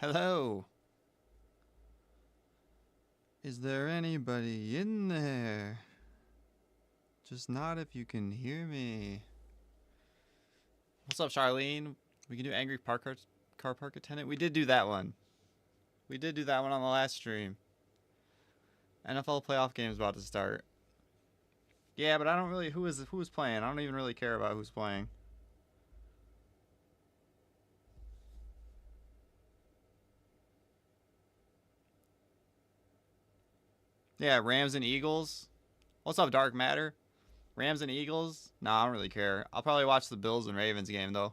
Hello. Is there anybody in there? Just not if you can hear me. What's up, Charlene? We can do angry car park attendant. We did do that one. We did do that one on the last stream. NFL playoff game's about to start. Yeah, but I don't really who's playing. I don't even really care about who's playing. Yeah, Rams and Eagles. What's up, Dark Matter? Rams and Eagles? Nah, I don't really care. I'll probably watch the Bills and Ravens game, though.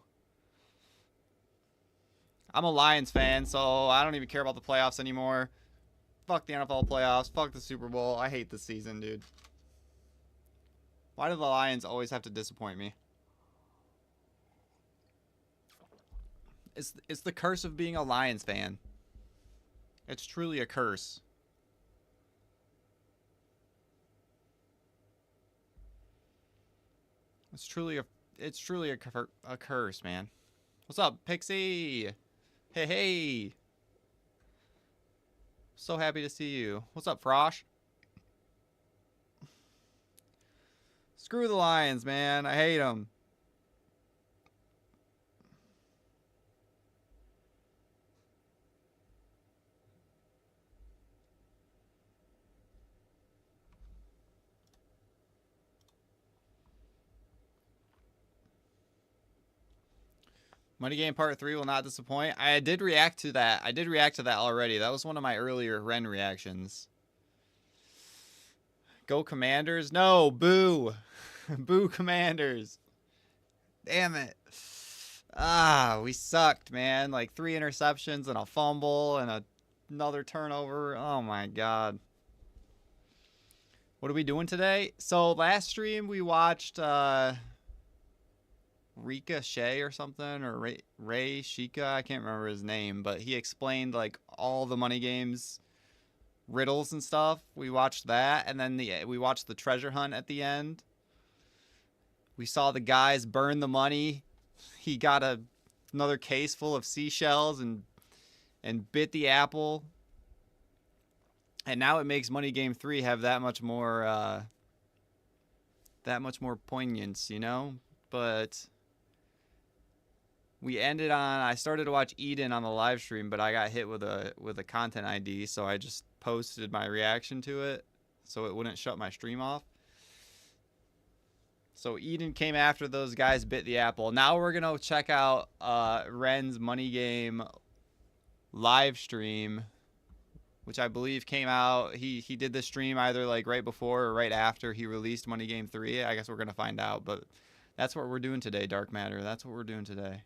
I'm a Lions fan, so I don't even care about the playoffs anymore. Fuck the NFL playoffs. Fuck the Super Bowl. I hate this season, dude. Why do the Lions always have to disappoint me? It's the curse of being a Lions fan. It's truly a curse. It's truly a curse, man. What's up, Pixie? Hey, hey. So happy to see you. What's up, Frosh? Screw the Lions, man. I hate them. Money Game Part 3 will not disappoint. I did react to that. I did react to that already. That was one of my earlier Ren reactions. Go Commanders? No, boo. Boo Commanders. Damn it. Ah, we sucked, man. Like 3 interceptions and a fumble and another turnover. Oh my god. What are we doing today? So last stream we watched Ricochet or something, or Ray Shika, I can't remember his name, but he explained like all the money games riddles and stuff. We watched that, and then we watched the treasure hunt at the end. We saw the guys burn the money. He got another case full of seashells and bit the apple. And now it makes Money Game 3 have that much more poignance, you know? But we ended on, I started to watch Eden on the live stream, but I got hit with a content ID, so I just posted my reaction to it so it wouldn't shut my stream off. So Eden came after those guys bit the apple. Now we're going to check out Ren's Money Game live stream, which I believe came out. He did the stream either like right before or right after he released Money Game 3. I guess we're going to find out, but that's what we're doing today, Dark Matter. That's what we're doing today.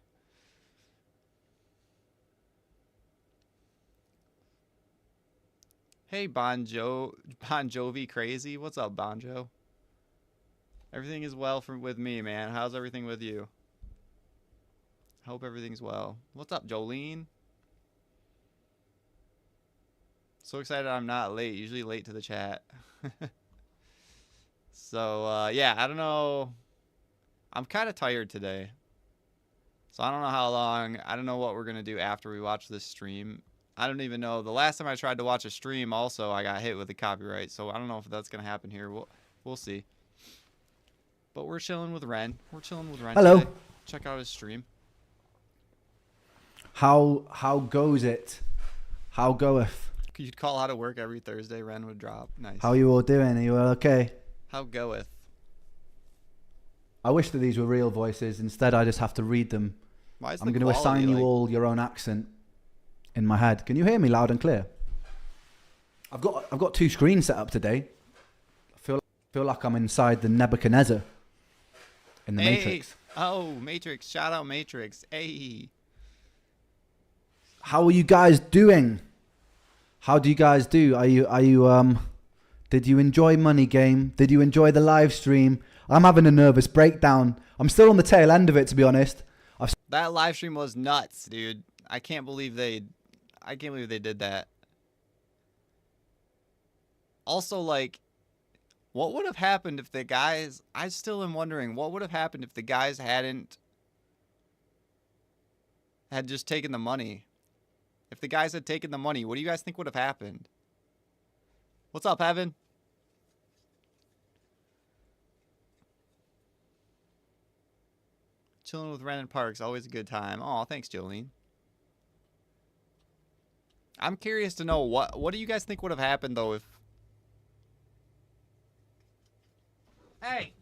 Hey, Bon Jovi Crazy. What's up, Bonjo? Everything is well with me, man. How's everything with you? Hope everything's well. What's up, Jolene? So excited I'm not late. Usually late to the chat. So, yeah, I don't know. I'm kind of tired today. So I don't know how long. I don't know what we're going to do after we watch this stream. I don't even know. The last time I tried to watch a stream, also, I got hit with the copyright. So I don't know if that's going to happen here. We'll see. But we're chilling with Ren. We're chilling with Ren Hello. today. Check out his stream. How goes it? How goeth? You'd call out of work every Thursday. Ren would drop. Nice. How are you all doing? Are you all okay? How goeth? I wish that these were real voices. Instead, I just have to read them. Why is I'm the going to quality, assign you like... all your own accent in my head. Can you hear me loud and clear? I've got 2 screens set up today. I feel like I'm inside the Nebuchadnezzar in the Matrix. Oh, Matrix. Shout out Matrix. Hey. How are you guys doing? How do you guys do? Are you did you enjoy Money Game? Did you enjoy the live stream? I'm having a nervous breakdown. I'm still on the tail end of it, to be honest. That live stream was nuts, dude. I can't believe they did that. Also, like, what would have happened if the guys... I still am wondering, what would have happened if the guys had just taken the money? If the guys had taken the money, what do you guys think would have happened? What's up, Evan? Chilling with Ren in Parks, always a good time. Oh, thanks, Jolene. I'm curious to know what do you guys think would have happened though if... Hey,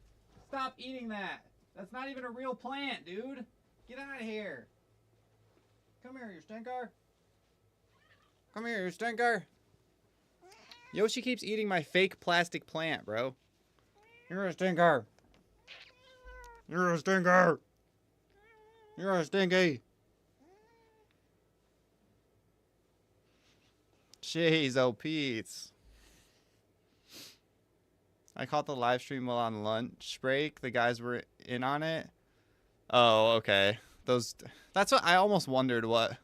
stop eating that. That's not even a real plant, dude. Get out of here. Come here, you stinker. Come here, you stinker. Yoshi keeps eating my fake plastic plant, bro. You're a stinker. You're a stinker. You're a stinky. Jeez, oh Pete's. I caught the live stream while on lunch break. The guys were in on it. Oh, okay. That's what I almost wondered what.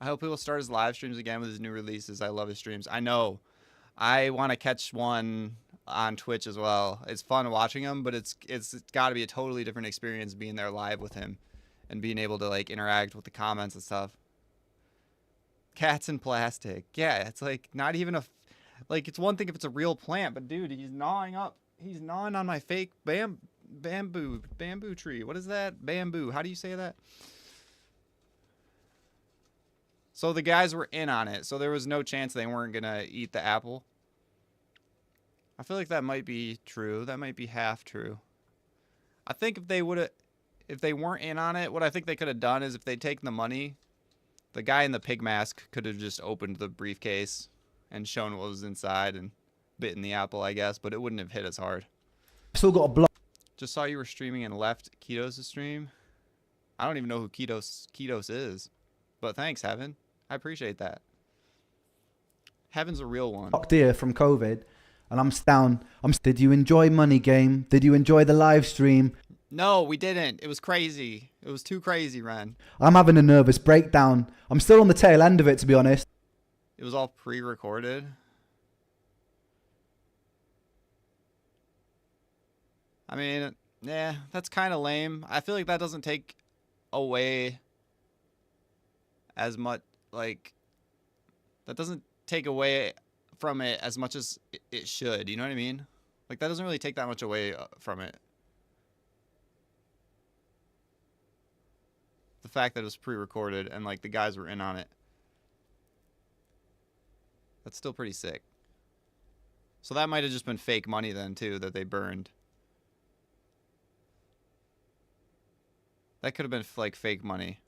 I hope he will start his live streams again with his new releases. I love his streams. I know. I want to catch one on Twitch as well. It's fun watching him, but it's got to be a totally different experience being there live with him and being able to like interact with the comments and stuff. Cats in plastic. Yeah, it's like not even a like it's one thing if it's a real plant, but dude, he's gnawing on my fake bamboo tree. What is that? Bamboo. How do you say that? So the guys were in on it, so there was no chance they weren't going to eat the apple. I feel like that might be true. That might be half true. I think if they weren't in on it, what I think they could have done is if they'd taken the money, the guy in the pig mask could have just opened the briefcase and shown what was inside and bitten the apple, I guess, but it wouldn't have hit as hard. Still got a block. Just saw you were streaming and left Ketos' stream. I don't even know who Ketos is, but thanks, Heaven. I appreciate that. Heaven's a real one. Dear from COVID, and I'm down. Did you enjoy Money Game? Did you enjoy the live stream? No, we didn't. It was crazy. It was too crazy, Ren. I'm having a nervous breakdown. I'm still on the tail end of it, to be honest. It was all pre-recorded. I mean, yeah, that's kind of lame. I feel like that doesn't take away as much, like, that doesn't take away from it as much as it should. You know what I mean? Like, that doesn't really take that much away from it. The fact that it was pre-recorded and, like, the guys were in on it. That's still pretty sick. So that might have just been fake money then, too, that they burned. That could have been, like, fake money.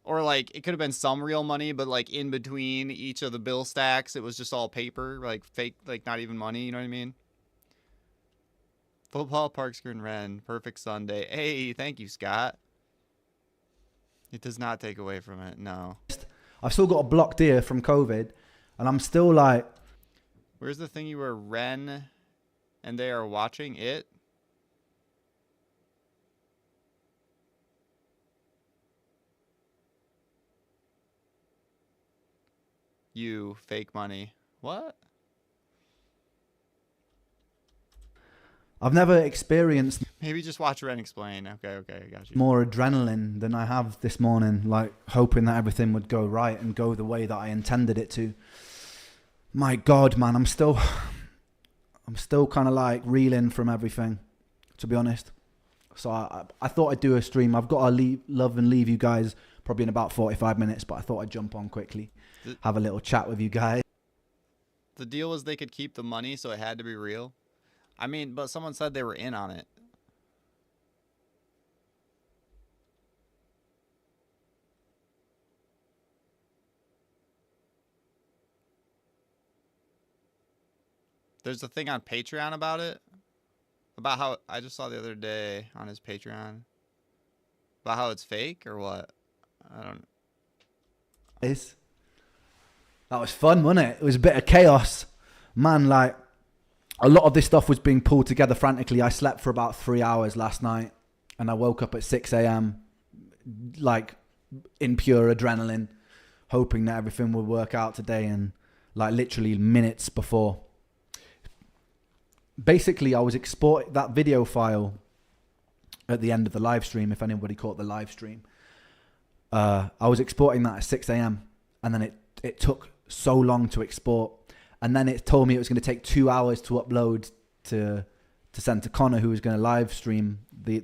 Or, like, it could have been some real money, but, like, in between each of the bill stacks, it was just all paper, like, fake, like, not even money, you know what I mean? Football, Parks, and Ren, perfect Sunday. Hey, thank you, Scott. It does not take away from it, no. I've still got a blocked ear from COVID, and I'm still like... Where's the thing you were Ren and they are watching it? You fake money. What? I've never experienced Maybe just watch Ren explain. Okay, I got you. more adrenaline than I have this morning, like hoping that everything would go right and go the way that I intended it to. My God, man, I'm still kind of like reeling from everything, to be honest. So I thought I'd do a stream. I've got to leave you guys probably in about 45 minutes, but I thought I'd jump on quickly, have a little chat with you guys. The deal was they could keep the money, so it had to be real. I mean, but someone said they were in on it. There's a thing on Patreon about it. About how I just saw the other day on his Patreon. About how it's fake or what? I don't know. That was fun, wasn't it? It was a bit of chaos. Man, like, a lot of this stuff was being pulled together frantically. I slept for about 3 hours last night, and I woke up at 6 a.m., like, in pure adrenaline, hoping that everything would work out today, and, like, literally minutes before. Basically, I was exporting that video file at the end of the live stream, if anybody caught the live stream. I was exporting that at 6 a.m. and then it took so long to export. And then it told me it was going to take 2 hours to upload to send to Connor, who was going to live stream the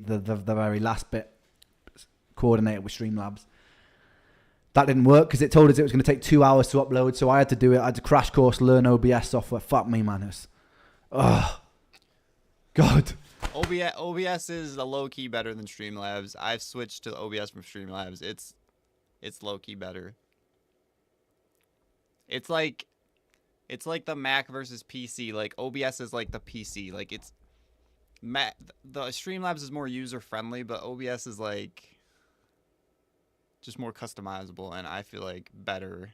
very last bit coordinated with Streamlabs. That didn't work because it told us it was going to take 2 hours to upload. So I had to do it. I had to crash course, learn OBS software. Fuck me, man. Oh, God. OBS is a low key better than Streamlabs. I've switched to OBS from Streamlabs. It's low key better. It's like the Mac versus PC. Like OBS is like the PC. Like the Streamlabs is more user friendly, but OBS is like just more customizable, and I feel like better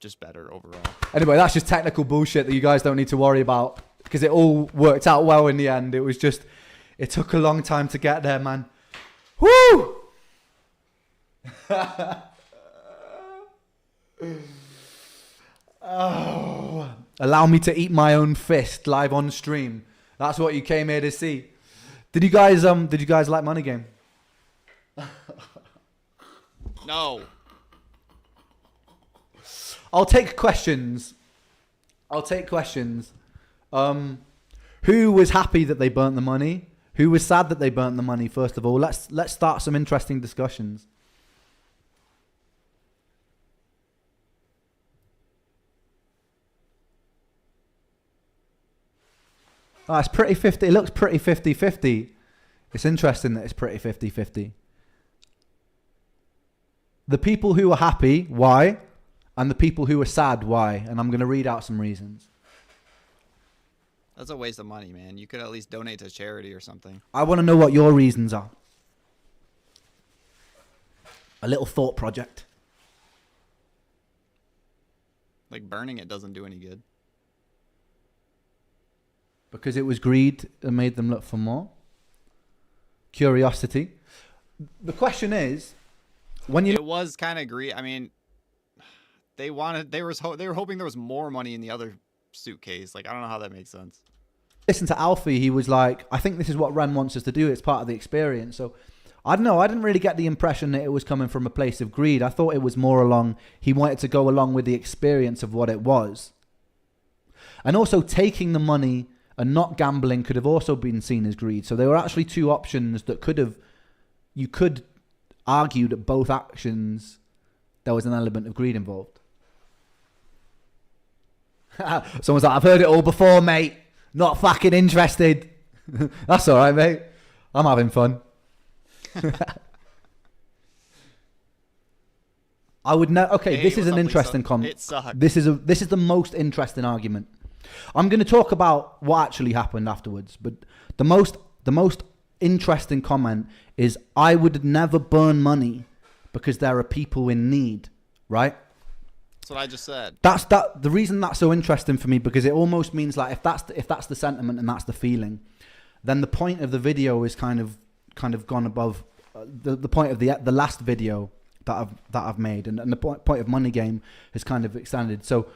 overall. Anyway, that's just technical bullshit that you guys don't need to worry about because it all worked out well in the end. It took a long time to get there, man. Woo! Oh, allow me to eat my own fist live on stream. That's what you came here to see. Did you guys like Money Game? No. I'll take questions. Who was happy that they burnt the money? Who was sad that they burnt the money? First of all, let's start some interesting discussions. Oh, it's pretty 50. It looks pretty 50-50. It's interesting that it's pretty 50-50. The people who are happy, why? And the people who are sad, why? And I'm going to read out some reasons. That's a waste of money, man. You could at least donate to charity or something. I want to know what your reasons are. A little thought project. Like burning it doesn't do any good. Because it was greed that made them look for more. Curiosity. The question is, when you... It was kind of greed. I mean, they were hoping there was more money in the other suitcase. Like, I don't know how that makes sense. Listen to Alfie. He was like, I think this is what Ren wants us to do. It's part of the experience. So, I don't know. I didn't really get the impression that it was coming from a place of greed. I thought it was more along, he wanted to go along with the experience of what it was. And also taking the money and not gambling could have also been seen as greed. So there were actually two options that you could argue that both actions, there was an element of greed involved. Someone's like, I've heard it all before, mate. Not fucking interested. That's all right, mate. I'm having fun. I would know. Okay, this is an interesting comment. It sucks. This is the most interesting argument. I'm going to talk about what actually happened afterwards, but the most interesting comment is I would never burn money because there are people in need, right? That's what I just said. The reason that's so interesting for me, because it almost means like if that's the sentiment and that's the feeling, then the point of the video is kind of gone above the point of the last video that I've made, and the point of Money Game has kind of extended. So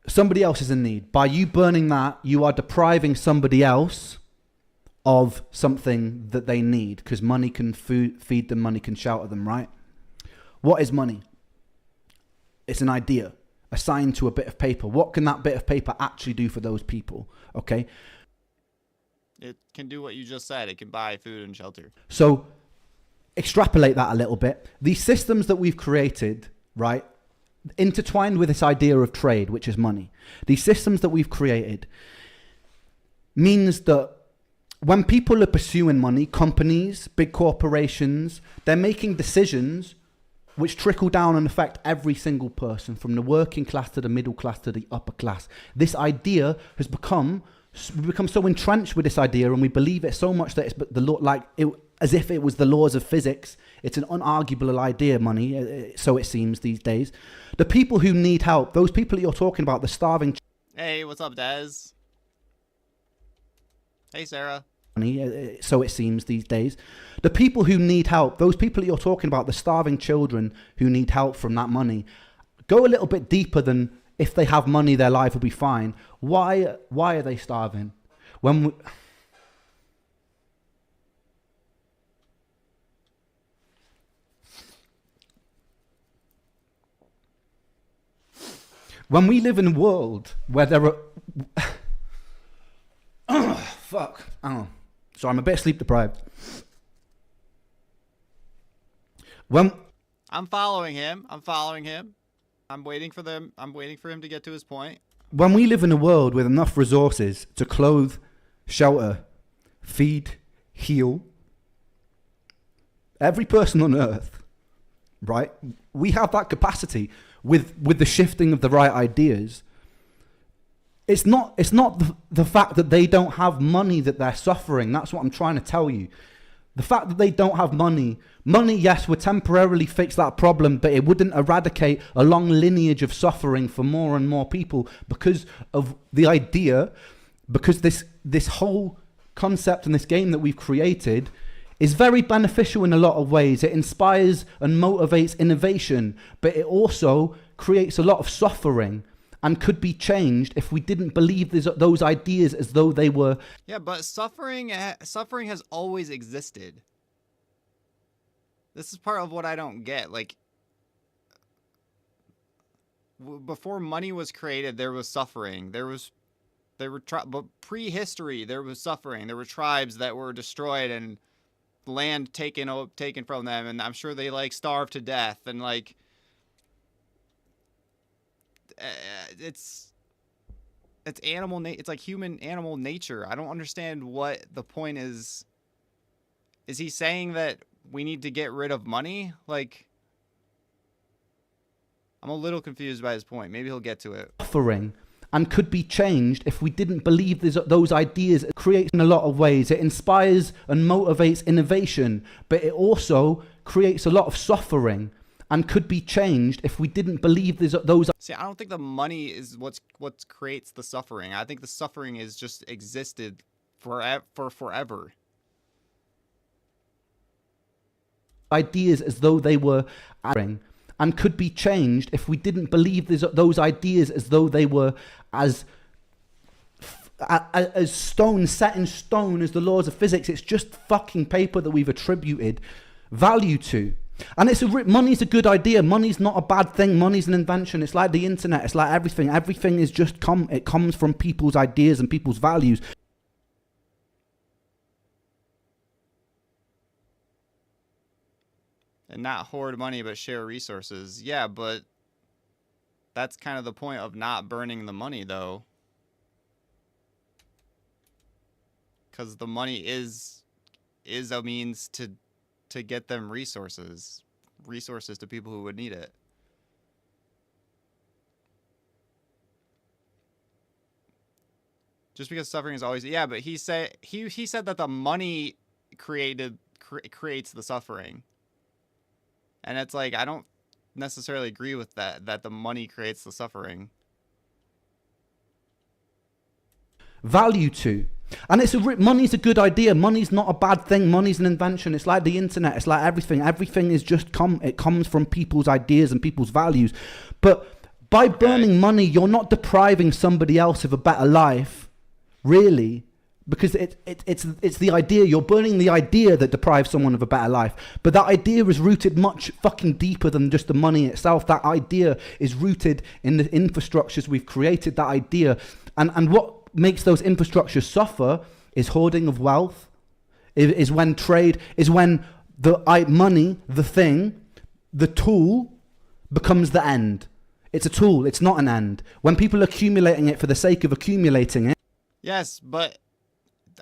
somebody else is in need. By you burning that, you are depriving somebody else of something that they need, because money can feed them, money can shelter them, right? What is money? It's an idea assigned to a bit of paper. What can that bit of paper actually do for those people? Okay. It can do what you just said. It can buy food and shelter. So extrapolate that a little bit. These systems that we've created, right, intertwined with this idea of trade, which is money. These systems that we've created means that when people are pursuing money, companies, big corporations, they're making decisions which trickle down and affect every single person, from the working class to the middle class to the upper class. This idea has become so entrenched with this idea, and we believe it so much that it's the law, as if it was the laws of physics. It's an unarguable idea, money, so it seems these days. The people who need help, those people that you're talking about, the starving... Hey, what's up, Dez? Hey, Sarah. So it seems these days. The people who need help, those people that you're talking about, the starving children who need help from that money, go a little bit deeper than if they have money, their life will be fine. Why are they starving? When we live in a world where there are... Fuck. Oh. So I'm a bit sleep deprived. When... I'm following him. I'm waiting for him to get to his point. When we live in a world with enough resources to clothe, shelter, feed, heal every person on earth, right? We have that capacity with the shifting of the right ideas. It's not the fact that they don't have money that they're suffering. That's what I'm trying to tell you. The fact that they don't have money, yes, would temporarily fix that problem, but it wouldn't eradicate a long lineage of suffering for more and more people because of the idea, because this whole concept and this game that we've created is very beneficial in a lot of ways. It inspires and motivates innovation, but it also creates a lot of suffering and could be changed if we didn't believe those ideas as though they were... Yeah, but suffering has always existed. This is part of what I don't get. Like, before money was created, there was suffering. But prehistory, there was suffering. There were tribes that were destroyed and land taken from them, and I'm sure they like starved to death, and like it's it's like human animal nature. I don't understand what the point is. Is he saying that we need to get rid of money? Like, I'm a little confused by his point. Maybe he'll get to it. Suffering and could be changed if we didn't believe those ideas. It creates in a lot of ways. It inspires and motivates innovation, but it also creates a lot of suffering and could be changed if we didn't believe those. See, I don't think the money is what creates the suffering. I think the suffering is just existed forever. Ideas as though they were and could be changed if we didn't believe those ideas as though they were as stone, set in stone as the laws of physics. It's just fucking paper that we've attributed value to. And money's a good idea. Money's not a bad thing. Money's an invention. It's like the internet. It's like everything. Everything is just it comes from people's ideas and people's values. And not hoard money, but share resources. Yeah, but that's kind of the point of not burning the money, though. Because the money is a means to get them resources to people who would need it. Just because suffering is always... Yeah, but he said that the money creates the suffering. And it's like, I don't necessarily agree with that the money creates the suffering. Value to. And money's a good idea. Money's not a bad thing. Money's an invention. It's like the internet. It's like everything. Everything is just it comes from people's ideas and people's values. But by burning money, you're not depriving somebody else of a better life, really. Because it's the idea. You're burning the idea that deprives someone of a better life. But that idea is rooted much fucking deeper than just the money itself. That idea is rooted in the infrastructures we've created. That idea. And what makes those infrastructures suffer is hoarding of wealth. Is when the money, the thing, the tool becomes the end. It's a tool. It's not an end. When people are accumulating it for the sake of accumulating it. Yes, but...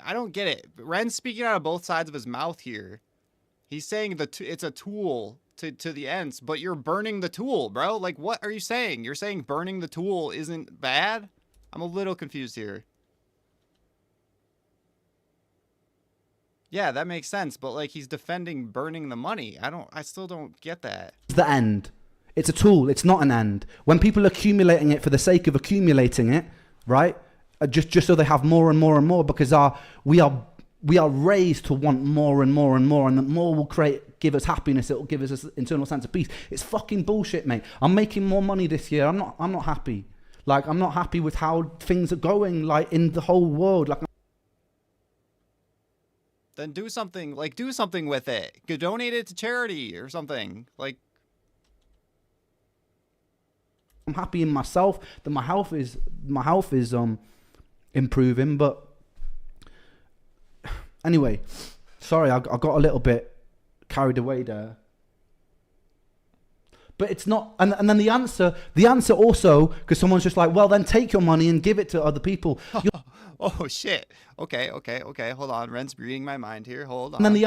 I don't get it. Ren's speaking out of both sides of his mouth here. He's saying it's a tool to the ends, but you're burning the tool, bro. Like, what are you saying? You're saying burning the tool isn't bad? I'm a little confused here. Yeah, that makes sense, but like he's defending burning the money. I still don't get that. It's the end. It's a tool. It's not an end. When people are accumulating it for the sake of accumulating it, right? Just so they have more and more and more, because we are raised to want more and more and more, and the more will give us happiness. It will give us an internal sense of peace. It's fucking bullshit, mate. I'm making more money this year. I'm not happy. Like, I'm not happy with how things are going, like, in the whole world. Like, then do something. Like, do something with it. Go donate it to charity or something. Like, I'm happy in myself that my health is improving. But anyway, sorry, I got a little bit carried away there. But it's not, and then the answer also, because someone's just like, well, then take your money and give it to other people. Oh shit. Okay. Hold on. Ren's reading my mind here. Hold on. And then the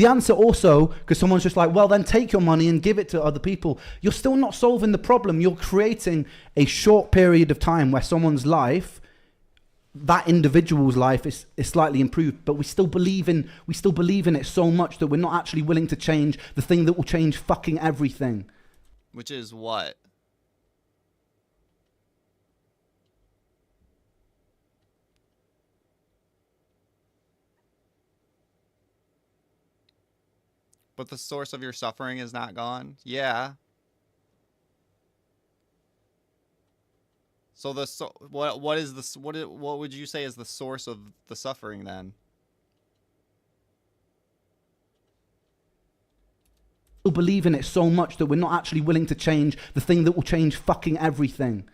answer also, because someone's just like, well, then take your money and give it to other people. You're still not solving the problem. You're creating a short period of time where someone's life, that individual's life is slightly improved, but we still believe in it so much that we're not actually willing to change the thing that will change fucking everything. Which is what? But the source of your suffering is not gone? Yeah. So what would you say is the source of the suffering then? Believe in it so much that we're not actually willing to change the thing that will change fucking everything,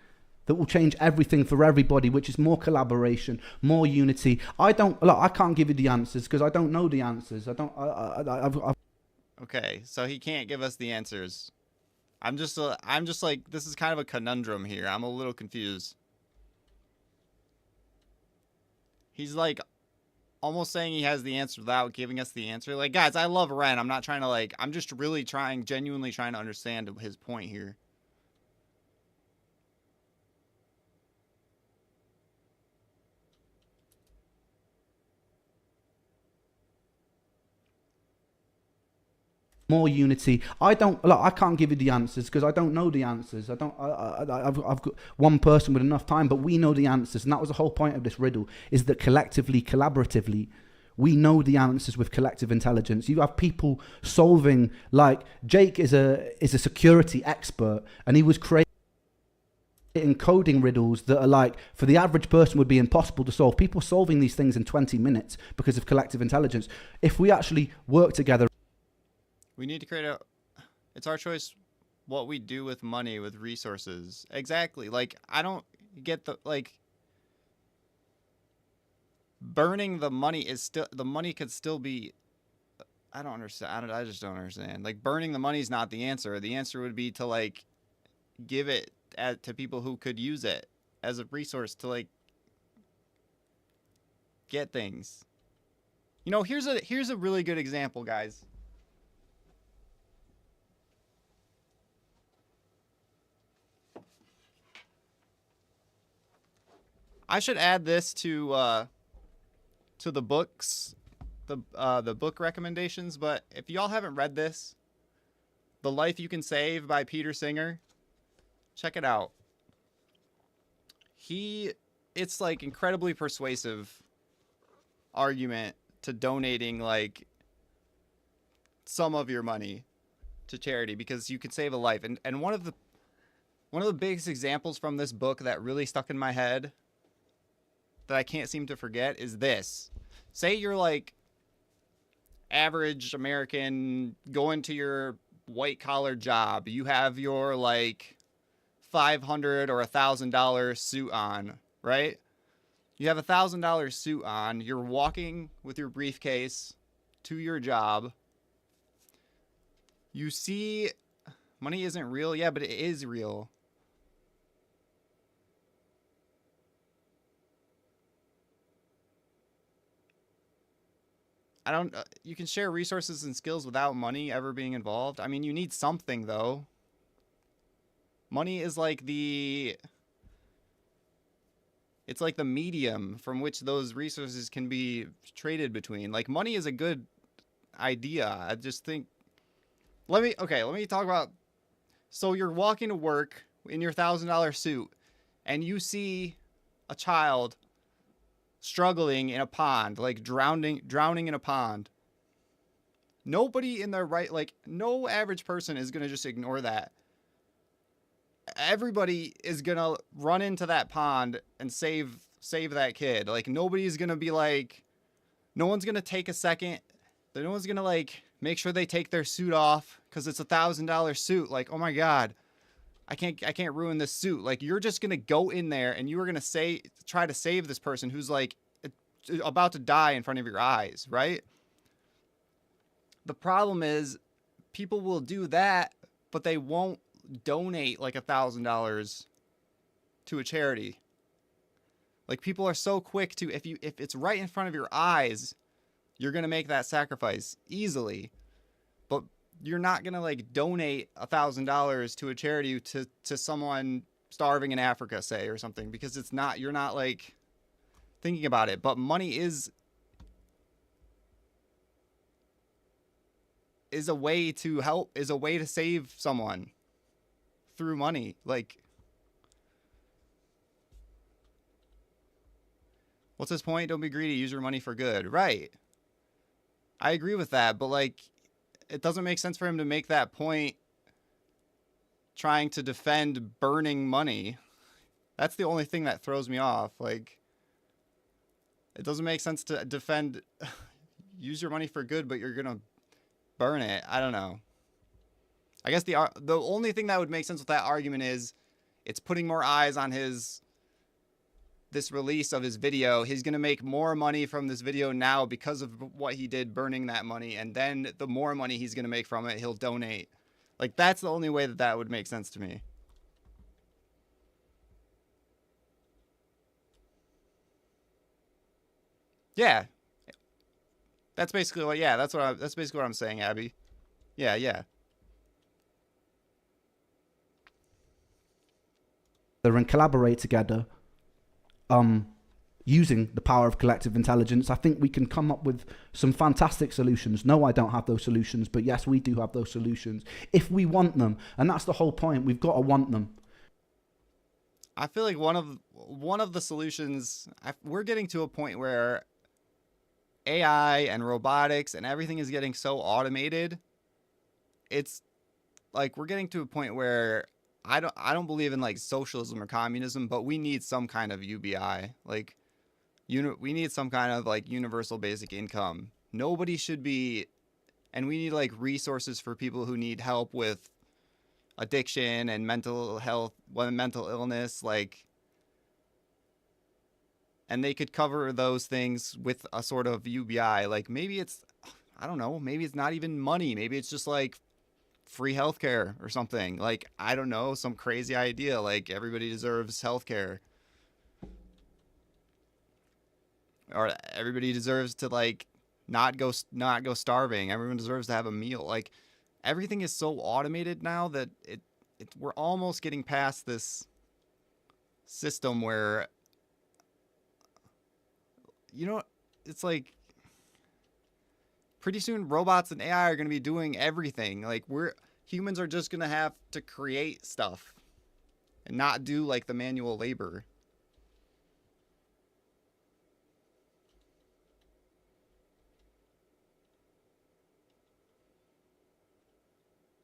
that will change everything for everybody, which is more collaboration, more unity. I can't give you the answers because I don't know the answers. Okay, so he can't give us the answers. I'm just like, this is kind of a conundrum here. I'm a little confused. He's like almost saying he has the answer without giving us the answer. Like, guys, I love Ren. I'm not trying to like, I'm just really genuinely trying to understand his point here. More unity. I can't give you the answers because I don't know the answers. I've got one person with enough time, but we know the answers, and that was the whole point of this riddle: is that collectively, collaboratively, we know the answers with collective intelligence. You have people solving, like Jake is a security expert, and he was creating coding riddles that are like, for the average person would be impossible to solve. People solving these things in 20 minutes because of collective intelligence. If we actually work together, we need to create it's our choice what we do with money, with resources. Exactly. Like, I don't get burning the money the money could still be, I don't understand. I just don't understand. Like, burning the money is not the answer. The answer would be to like give it to people who could use it as a resource to like get things. You know, here's a really good example, guys. I should add this to the books, the book recommendations. But if y'all haven't read this, "The Life You Can Save" by Peter Singer, check it out. It's like incredibly persuasive argument to donating like some of your money to charity because you could save a life. And one of the biggest examples from this book that really stuck in my head that I can't seem to forget is this. Say you're like average American going to your white collar job. You have your like $500 or $1,000 suit on, right? You have $1,000 suit on. You're walking with your briefcase to your job. You see, money isn't real. Yeah, but it is real. You can share resources and skills without money ever being involved. I mean, you need something though. Money is like it's like the medium from which those resources can be traded between. Like, money is a good idea. I just think, let me talk about, so you're walking to work in your $1,000 suit and you see a child struggling in a pond, like drowning in a pond. Nobody in their right, like no average person is going to just ignore that. Everybody is going to run into that pond and save that kid. Like, nobody's going to be like, no one's going to take a second. No one's going to like make sure they take their suit off because it's $1,000 suit. Like, oh my God, I can't ruin this suit. Like, you're just gonna go in there and you are gonna try to save this person who's like about to die in front of your eyes, right? The problem is people will do that, but they won't donate like $1,000 to a charity. Like, people are so quick to, if it's right in front of your eyes, you're gonna make that sacrifice easily. But you're not gonna like donate $1,000 to a charity to someone starving in Africa, say, or something, because you're not like thinking about it. But money is a way to help, is a way to save someone through money. Like, what's his point? Don't be greedy, use your money for good. Right. I agree with that, but like, it doesn't make sense for him to make that point trying to defend burning money. That's the only thing that throws me off. Like, it doesn't make sense to defend use your money for good, but you're gonna burn it. I don't know. I guess the only thing that would make sense with that argument is it's putting more eyes on this release of his video. He's going to make more money from this video now because of what he did burning that money, and then the more money he's going to make from it, he'll donate. Like, that's the only way that would make sense to me. Yeah. That's basically what that's basically what I'm saying, Abby. Yeah, yeah. And collaborate together, using the power of collective intelligence, I think we can come up with some fantastic solutions. No, I don't have those solutions, but yes, we do have those solutions if we want them. And that's the whole point. We've got to want them. I feel like one of the solutions, we're getting to a point where AI and robotics and everything is getting so automated. It's like we're getting to a point where I don't believe in like socialism or communism, but we need some kind of UBI. Like, we need some kind of like universal basic income. Nobody should be, and we need like resources for people who need help with addiction and mental health, mental illness, like, and they could cover those things with a sort of UBI. Like, maybe I don't know, maybe it's not even money. Maybe it's just like free healthcare or something. Like, I don't know, some crazy idea. Like, everybody deserves healthcare, or everybody deserves to like not go starving. Everyone deserves to have a meal. Like, everything is so automated now that we're almost getting past this system where, you know, it's like pretty soon robots and AI are going to be doing everything. Like, humans are just going to have to create stuff and not do like the manual labor.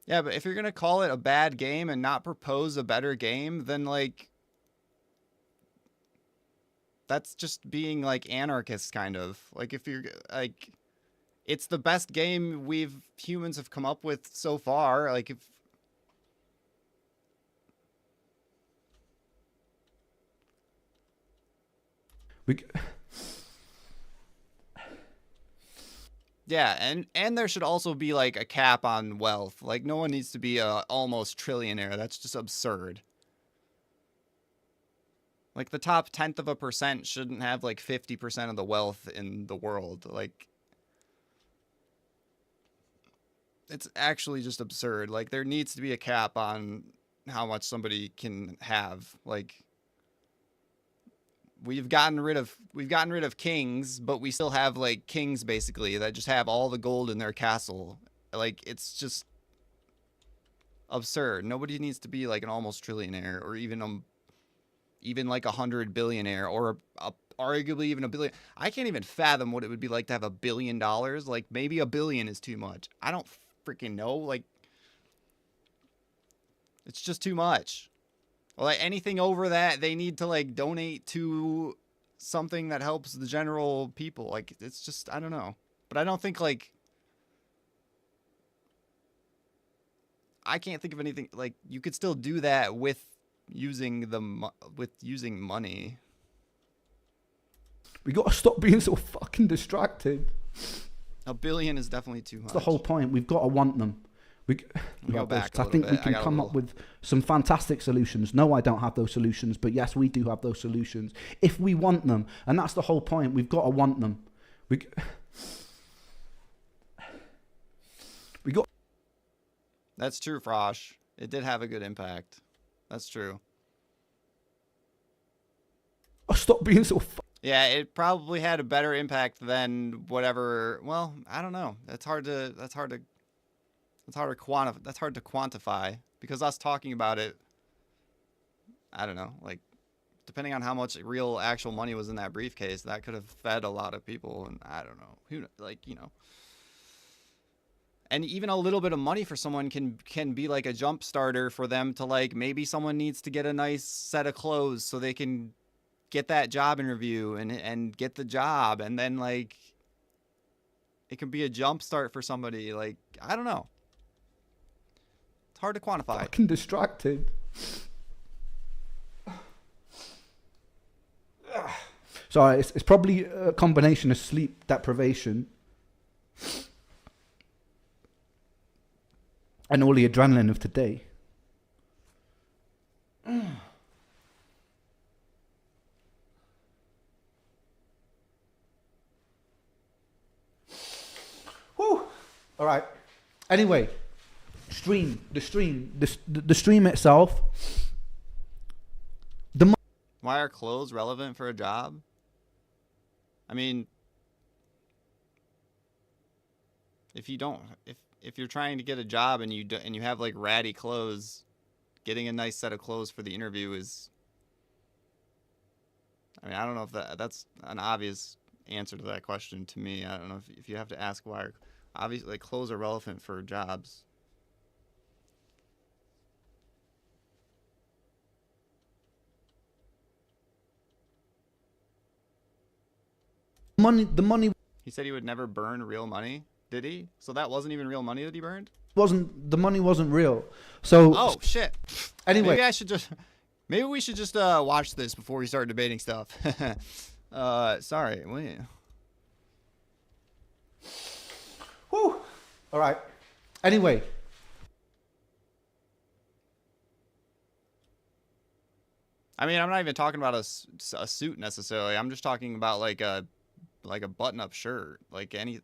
Yeah, but if you're going to call it a bad game and not propose a better game, then like that's just being like anarchist kind of. Like, if you're like, it's the best game humans have come up with so far. Like, if we Yeah, and there should also be like a cap on wealth. Like, no one needs to be a almost trillionaire. That's just absurd. Like, the top 0.1% shouldn't have like 50% of the wealth in the world. Like, it's actually just absurd. Like, there needs to be a cap on how much somebody can have. Like, we've gotten rid of kings, but we still have like kings basically that just have all the gold in their castle. Like, it's just absurd. Nobody needs to be like an almost trillionaire, or even like 100 billionaire, or arguably even a billion. I can't even fathom what it would be like to have $1 billion. Like, maybe $1 billion is too much. I don't freaking know. Like, it's just too much. Like, anything over that, they need to like donate to something that helps the general people. Like, it's just, I don't know. But I don't think like, I can't think of anything like you could still do that with using using money. We got to stop being so fucking distracted. $1 billion is definitely too much. That's the whole point. We've got to want them. We go back. I think we can come up with some fantastic solutions. No, I don't have those solutions, but yes, we do have those solutions if we want them, and that's the whole point. We've got to want them. We got. That's true, Frosh. It did have a good impact. That's true. Stop being so. Yeah, it probably had a better impact than whatever. Well, I don't know. That's hard to quantify because us talking about it, I don't know, like depending on how much real actual money was in that briefcase, that could have fed a lot of people, and I don't know who, like, you know. And even a little bit of money for someone can be like a jump starter for them to, like, maybe someone needs to get a nice set of clothes so they can get that job interview and get the job, and then like it can be a jump start for somebody. Like, I don't know. It's hard to quantify. Fucking distracted. So it's probably a combination of sleep deprivation and all the adrenaline of today. Whew. All right. Anyway, the stream itself. Why are clothes relevant for a job? I mean, if you're trying to get a job and you have like ratty clothes, getting a nice set of clothes for the interview is. I mean, I don't know if that's an obvious answer to that question to me. I don't know if you have to ask why. Obviously, like, clothes are relevant for jobs. The money. He said he would never burn real money. Did he? So that wasn't even real money that he burned? The money wasn't real. So. Oh shit. Anyway, maybe we should just watch this before we start debating stuff. Sorry. Wait. Whew. All right. Anyway. I mean, I'm not even talking about a suit necessarily. I'm just talking about like a button-up shirt, like any.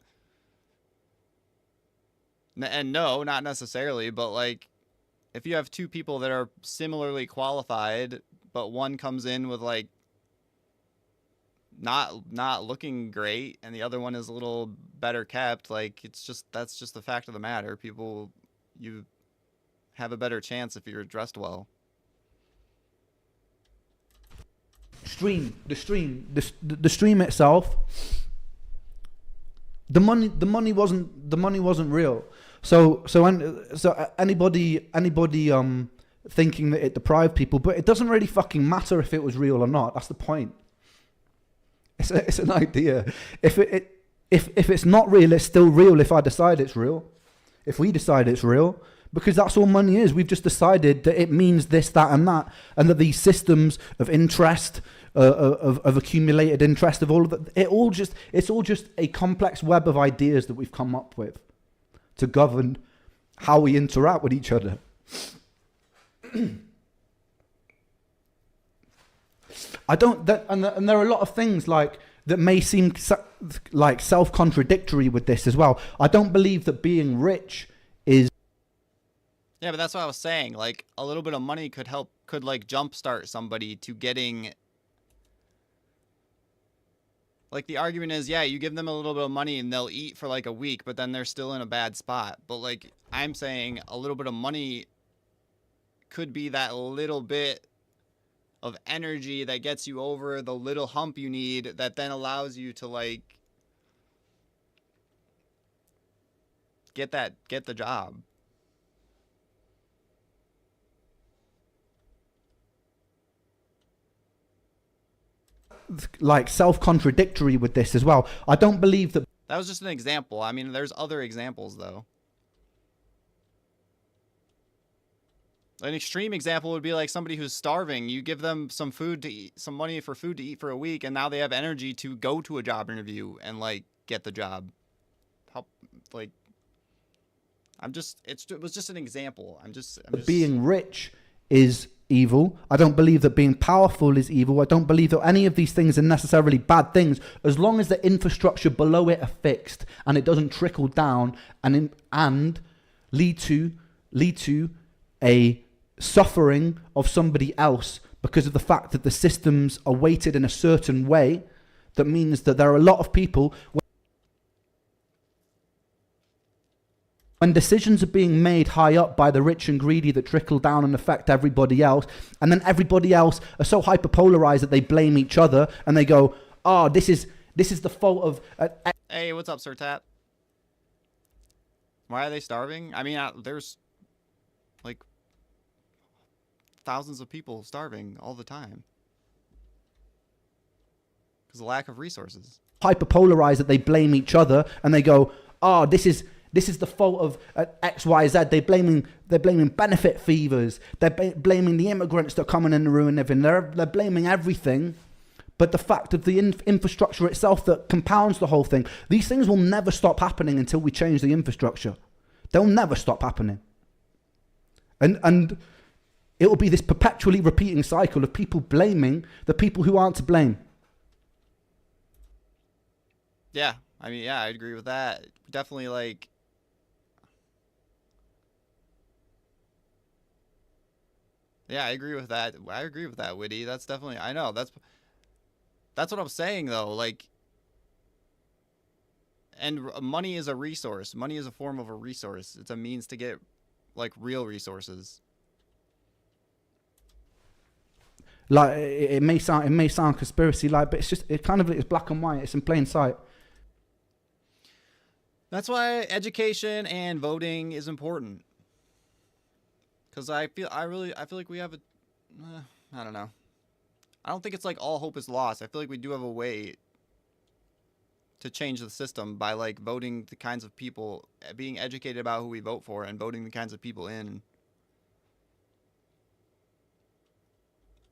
And no, not necessarily, but like if you have two people that are similarly qualified, but one comes in with like not looking great and the other one is a little better kept, like that's just the fact of the matter. You have a better chance if you're dressed well. The stream itself. The money wasn't real. So anybody thinking that it deprived people, but it doesn't really fucking matter if it was real or not. That's the point. It's an idea. If it's not real, it's still real. If I decide it's real, if we decide it's real, because that's all money is. We've just decided that it means this, that, and that, and that these systems of interest, of accumulated interest, of all of that, it's all just a complex web of ideas that we've come up with to govern how we interact with each other. And there are a lot of things like that may seem like self-contradictory with this as well. I don't believe that being rich is. Yeah, but that's what I was saying. Like, a little bit of money could like jumpstart somebody to getting. Like, the argument is, yeah, you give them a little bit of money and they'll eat for like a week, but then they're still in a bad spot. But like, I'm saying a little bit of money could be that little bit of energy that gets you over the little hump you need that then allows you to like get the job. Like self-contradictory with this as well. I don't believe that. That was just an example. I mean, there's other examples though. An extreme example would be like somebody who's starving. You give them some food to eat, some money for food to eat for a week, and now they have energy to go to a job interview and like get the job. Help, like, it was just an example. I'm just being rich is evil. I don't believe that being powerful is evil. I don't believe that any of these things are necessarily bad things, as long as the infrastructure below it are fixed and it doesn't trickle down and lead to a suffering of somebody else because of the fact that the systems are weighted in a certain way. That means that there are a lot of people, when decisions are being made high up by the rich and greedy that trickle down and affect everybody else, and then everybody else are so hyperpolarized that they blame each other and they go, oh, this is the fault of... Hey, what's up, Sir Tap? Why are they starving? I mean, there's like thousands of people starving all the time because of lack of resources. Hyperpolarized that they blame each other and they go, oh, this is the fault of X, Y, Z. They're blaming benefit fevers. They're blaming the immigrants that are coming in and ruining everything. They're blaming everything, but the fact of the infrastructure itself that compounds the whole thing. These things will never stop happening until we change the infrastructure. They'll never stop happening, and it will be this perpetually repeating cycle of people blaming the people who aren't to blame. Yeah, I mean, yeah, I agree with that. Definitely, like. Yeah, I agree with that. I agree with that, Witty. That's definitely, I know. That's what I'm saying, though. Like, and money is a resource. Money is a form of a resource. It's a means to get, like, real resources. Like, it may sound conspiracy-like, but it's black and white. It's in plain sight. That's why education and voting is important. Because I feel like we have I don't know. I don't think it's like all hope is lost. I feel like we do have a way to change the system by like voting the kinds of people, being educated about who we vote for and voting the kinds of people in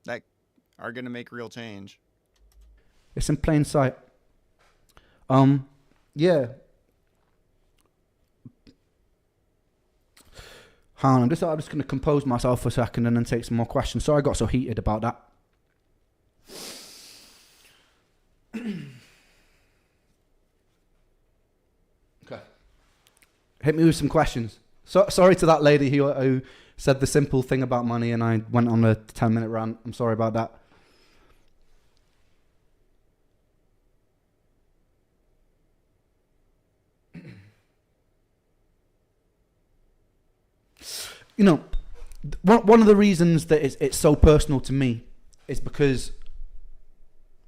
that are going to make real change. It's in plain sight. Yeah. Hang on, I'm just going to compose myself for a second and then take some more questions. Sorry I got so heated about that. Okay. Hit me with some questions. Sorry to that lady who said the simple thing about money and I went on a 10-minute rant. I'm sorry about that. You know, one of the reasons that it's so personal to me is because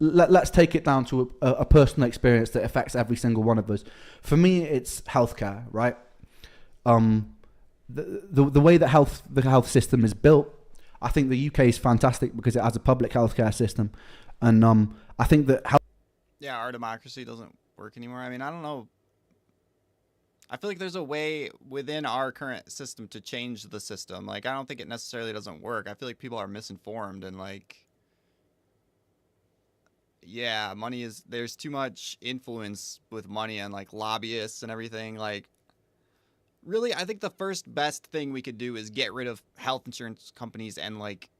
let's take it down to a personal experience that affects every single one of us. For me, it's healthcare, right? The way that the health system is built, I think the UK is fantastic because it has a public healthcare system, and I think that yeah, our democracy doesn't work anymore. I mean, I don't know. I feel like there's a way within our current system to change the system. Like, I don't think it necessarily doesn't work. I feel like people are misinformed and like, yeah, there's too much influence with money and like lobbyists and everything. Like, really, I think the first best thing we could do is get rid of health insurance companies and like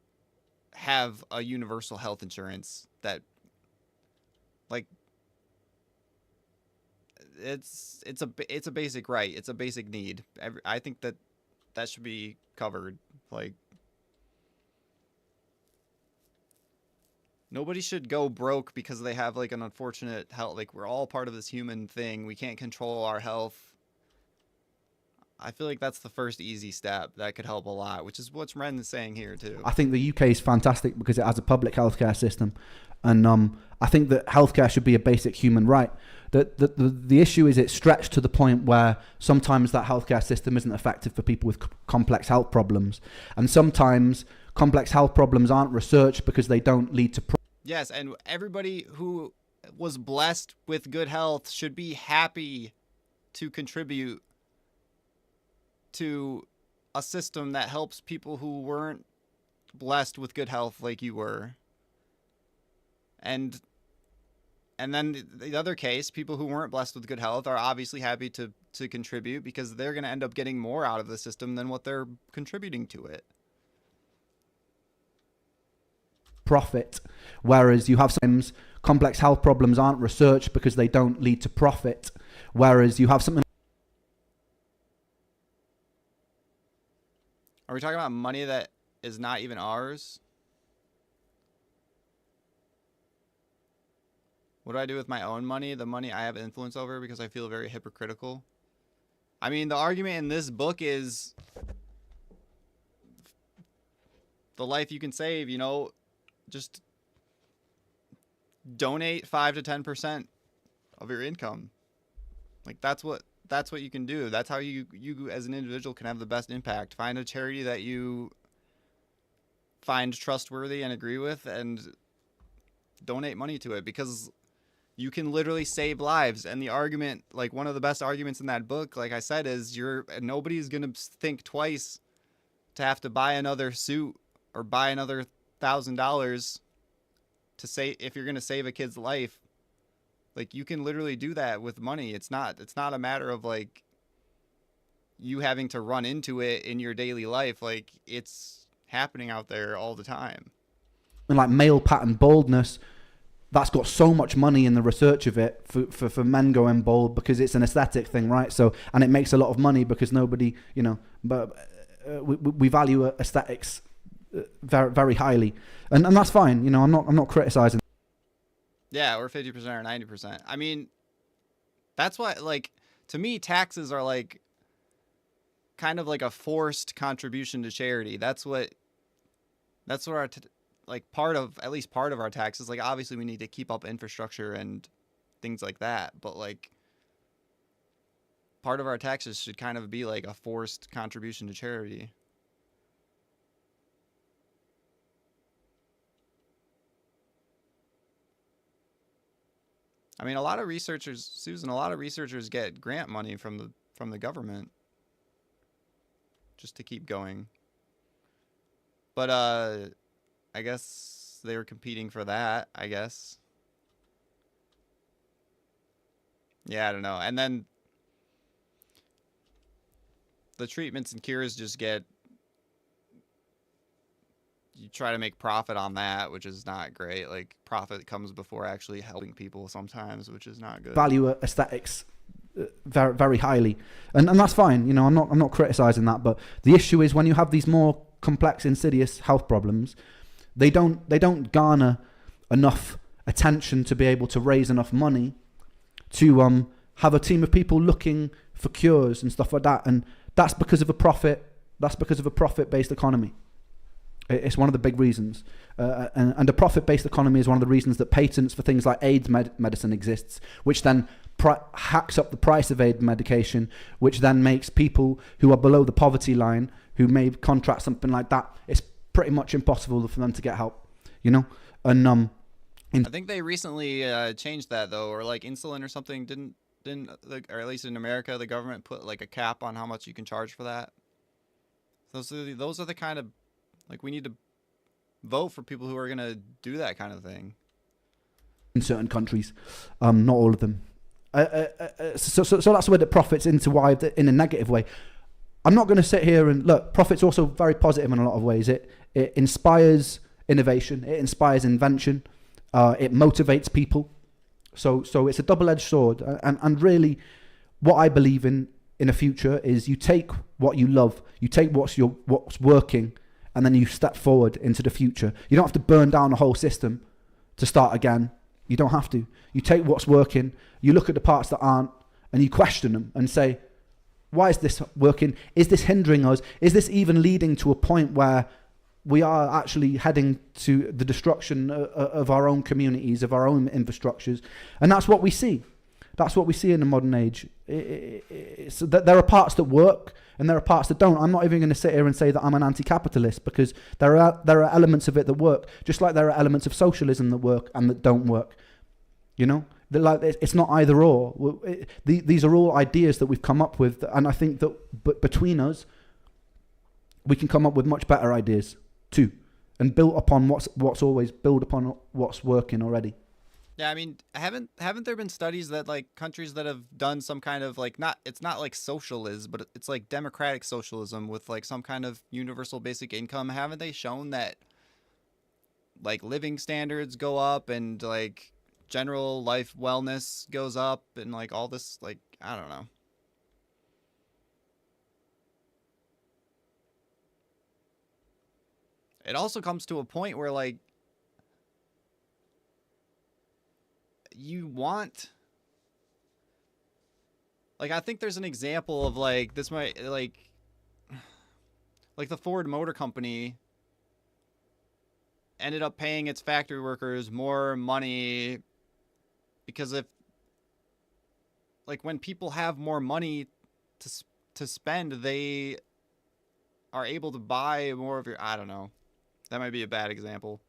have a universal health insurance that like, it's a basic right. It's a basic need. I think that should be covered. Like, nobody should go broke because they have like an unfortunate health. Like, we're all part of this human thing. We can't control our health. I feel like that's the first easy step that could help a lot, which is what Ren is saying here too. I think the UK is fantastic because it has a public healthcare system, and I think that healthcare should be a basic human right. The issue is it's stretched to the point where sometimes that healthcare system isn't effective for people with complex health problems, and sometimes complex health problems aren't researched because they don't lead to yes, and everybody who was blessed with good health should be happy to contribute to a system that helps people who weren't blessed with good health like you were. And then the other case, people who weren't blessed with good health are obviously happy to contribute because they're going to end up getting more out of the system than what they're contributing to it. Profit, whereas you have sometimes complex health problems aren't researched because they don't lead to profit, whereas you have something. Are we talking about money that is not even ours? What do I do with my own money? The money I have influence over, because I feel very hypocritical. I mean, the argument in this book is the life you can save, you know, just donate 5 to 10% of your income. Like that's what you can do. That's how you as an individual can have the best impact. Find a charity that you find trustworthy and agree with and donate money to it, because you can literally save lives. And the argument, like one of the best arguments in that book, like I said, is nobody's going to think twice to have to buy another suit or buy another $1,000 to say if you're going to save a kid's life. Like you can literally do that with money. It's not a matter of like you having to run into it in your daily life. Like it's happening out there all the time. And like male pattern baldness, that's got so much money in the research of it for men going bald because it's an aesthetic thing, right? So, and it makes a lot of money because nobody, you know, but we value aesthetics very, very highly, and that's fine. You know, I'm not criticizing. Yeah, or 50% or 90%. I mean, that's why, like, to me, taxes are like kind of like a forced contribution to charity. That's what our like at least part of our taxes. Like, obviously, we need to keep up infrastructure and things like that, but like part of our taxes should kind of be like a forced contribution to charity. I mean, a lot of researchers get grant money from the government just to keep going. But I guess they were competing for that, I guess. Yeah, I don't know. And then the treatments and cures just you try to make profit on that, which is not great. Like profit comes before actually helping people sometimes, which is not good. Value aesthetics very, very highly, and that's fine. You know, I'm not criticizing that, but the issue is when you have these more complex, insidious health problems, they don't garner enough attention to be able to raise enough money to have a team of people looking for cures and stuff like that, and that's because of a profit. That's because of a profit-based economy. It's one of the big reasons. And a profit-based economy is one of the reasons that patents for things like AIDS medicine exists, which then hacks up the price of AIDS medication, which then makes people who are below the poverty line, who may contract something like that, it's pretty much impossible for them to get help, you know? And I think they recently changed that, though, or like insulin or something didn't or at least in America, the government put like a cap on how much you can charge for that. Those are the kind of, like, we need to vote for people who are going to do that kind of thing. In certain countries, not all of them. So that's where the profit's intertwined in a negative way. I'm not going to sit here and look. Profit's also very positive in a lot of ways. It inspires innovation. It inspires invention. It motivates people. So it's a double-edged sword. And really, what I believe in a future is you take what you love, you take what's working, and then you step forward into the future. You don't have to burn down the whole system to start again. You don't have to. You take what's working, you look at the parts that aren't, and you question them and say, why is this working? Is this hindering us? Is this even leading to a point where we are actually heading to the destruction of our own communities, of our own infrastructures? And that's what we see. That's what we see in the modern age. So there are parts that work and there are parts that don't. I'm not even going to sit here and say that I'm an anti-capitalist, because there are elements of it that work, just like there are elements of socialism that work and that don't work. You know, it's not either or. These are all ideas that we've come up with, and I think that between us, we can come up with much better ideas too, and build upon what's working already. Yeah, I mean, haven't there been studies that like countries that have done some kind of like it's not like socialism, but it's like democratic socialism with like some kind of universal basic income, haven't they shown that like living standards go up and like general life wellness goes up and like all this, like, I don't know. It also comes to a point where like you want, like, I think there's an example of like this might like the Ford Motor Company ended up paying its factory workers more money because if like when people have more money to spend, they are able to buy more of your, I don't know. That might be a bad example.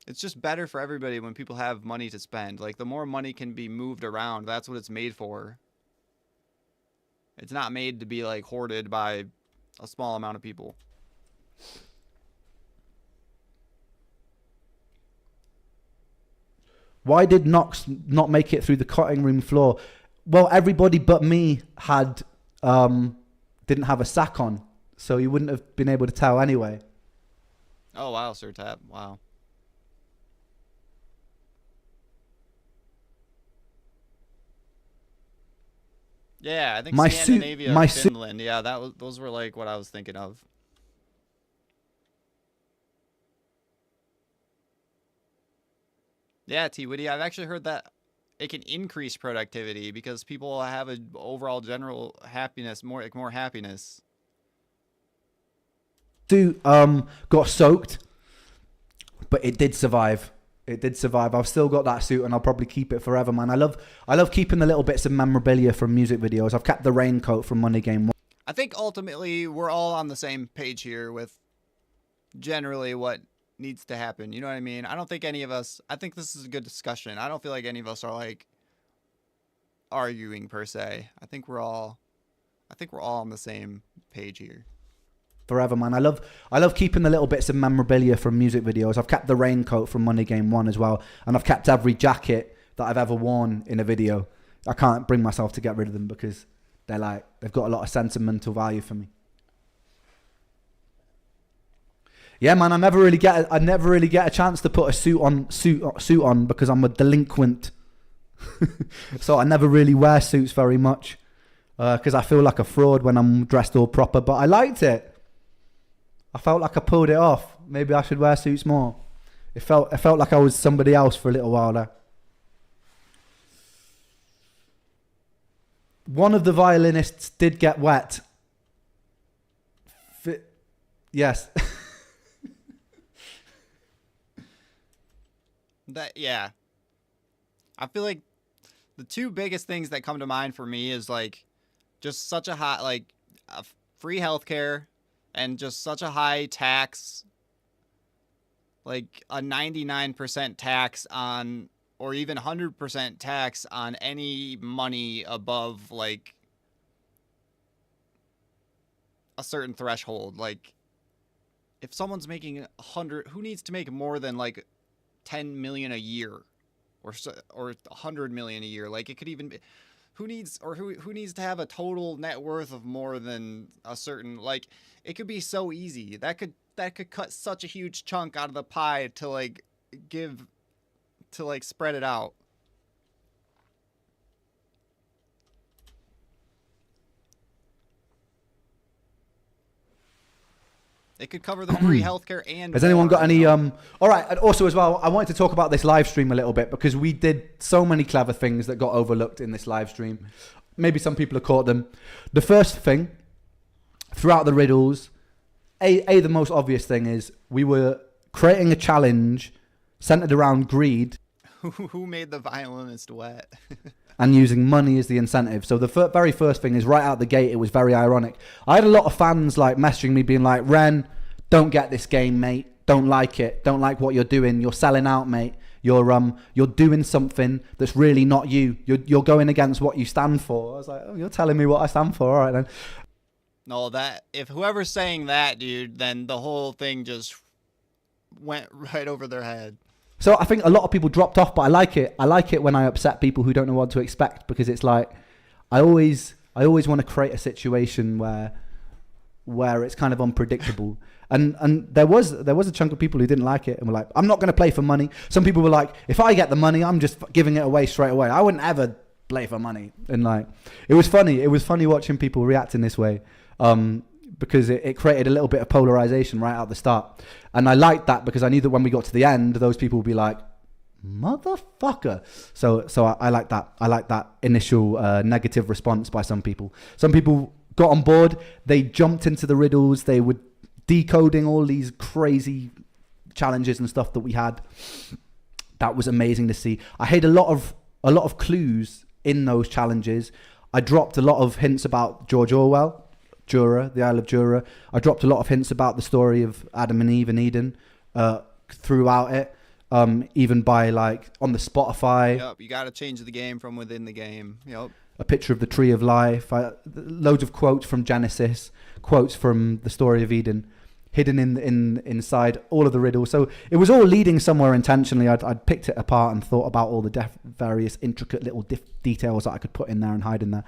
It's just better for everybody when people have money to spend. Like, the more money can be moved around, that's what it's made for. It's not made to be, like, hoarded by a small amount of people. Why did Nox not make it through the cutting room floor? Well, everybody but me had didn't have a sack on, so you wouldn't have been able to tell anyway. Oh, wow, Sir Tap. Wow. Yeah, I think Scandinavia or Finland. Yeah, those were like what I was thinking of. Yeah, T-Witty, I've actually heard that it can increase productivity because people have an overall general happiness, more happiness. Got soaked, but it did survive. It did survive. I've still got that suit and I'll probably keep it forever, man. I love keeping the little bits of memorabilia from music videos. I've kept the raincoat from Money Game 1. I think ultimately we're all on the same page here with generally what needs to happen. You know what I mean? I don't think any of us, I think this is a good discussion. I don't feel like any of us are like arguing per se. I think we're all on the same page here. Forever, man. I love keeping the little bits of memorabilia from music videos. I've kept the raincoat from Money Game 1 as well, and I've kept every jacket that I've ever worn in a video. I can't bring myself to get rid of them because they've got a lot of sentimental value for me. Yeah, man. I never really get a chance to put a suit on because I'm a delinquent. So I never really wear suits very much because I feel like a fraud when I'm dressed all proper. But I liked it. I felt like I pulled it off. Maybe I should wear suits more. It felt like I was somebody else for a little while there. One of the violinists did get wet. Yes. Yeah. I feel like the two biggest things that come to mind for me is like just such a high, like free healthcare and just such a high tax, like a 99% tax on, or even 100% tax on any money above like a certain threshold. Like if someone's making 100, who needs to make more than like 10 million a year or 100 million a year? Like it could even be, who needs to have a total net worth of more than a certain, like it could be so easy. That could cut such a huge chunk out of the pie to like give, to like spread it out. It could cover the free healthcare and has anyone got any all right, and also as well, I wanted to talk about this live stream a little bit because we did so many clever things that got overlooked in this live stream. Maybe some people have caught them. The first thing throughout the riddles, the most obvious thing is we were creating a challenge centered around greed. Who made the violinist wet? And using money as the incentive. So the very first thing is right out the gate, it was very ironic. I had a lot of fans like messaging me being like, Ren, don't get this game, mate. Don't like it. Don't like what you're doing. You're selling out, mate. you're doing something that's really not you. You're going against what you stand for. I was like, oh, you're telling me what I stand for. All right then. No, that if whoever's saying that, dude, then the whole thing just went right over their head. So I think a lot of people dropped off, but I like it. I like it when I upset people who don't know what to expect, because it's like I always want to create a situation where it's kind of unpredictable. And there was a chunk of people who didn't like it and were like, I'm not going to play for money. Some people were like, if I get the money, I'm just giving it away straight away. I wouldn't ever play for money. And like, it was funny. It was funny watching people react in this way, because it created a little bit of polarization right at the start. And I liked that, because I knew that when we got to the end, those people would be like, motherfucker. So I like that. I like that initial negative response by some people. Some people got on board. They jumped into the riddles. They were decoding all these crazy challenges and stuff that we had. That was amazing to see. I had a lot of clues in those challenges. I dropped a lot of hints about George Orwell, Jura, the Isle of Jura. I dropped a lot of hints about the story of Adam and Eve in Eden throughout it. Even by like on the Spotify. Yep, you got to change the game from within the game. Yep. A picture of the tree of life. Loads of quotes from Genesis, quotes from the story of Eden, hidden inside all of the riddles. So it was all leading somewhere intentionally. I'd picked it apart and thought about all the various intricate little details that I could put in there and hide in there.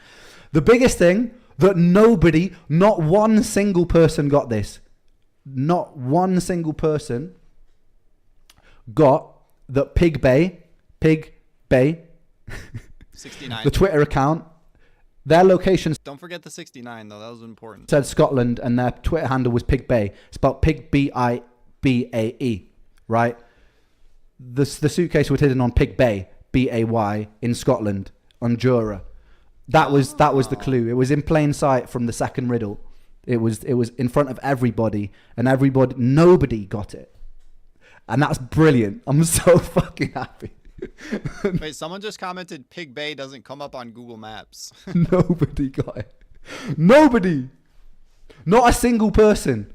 The biggest thing that nobody, not one single person got this. Not one single person got that Pig Bay 69. the Twitter account, their location Don't forget the 69 though, that was important. said Scotland, and their Twitter handle was Pig Bay, spelled Pig Bibae, right? The suitcase was hidden on Pig Bay, Bay, in Scotland, on Jura. That was the clue. It was in plain sight from the second riddle. It was in front of everybody, and nobody got it. And that's brilliant. I'm so fucking happy. Wait, someone just commented Pig Bay doesn't come up on Google Maps. Nobody got it. Nobody. Not a single person.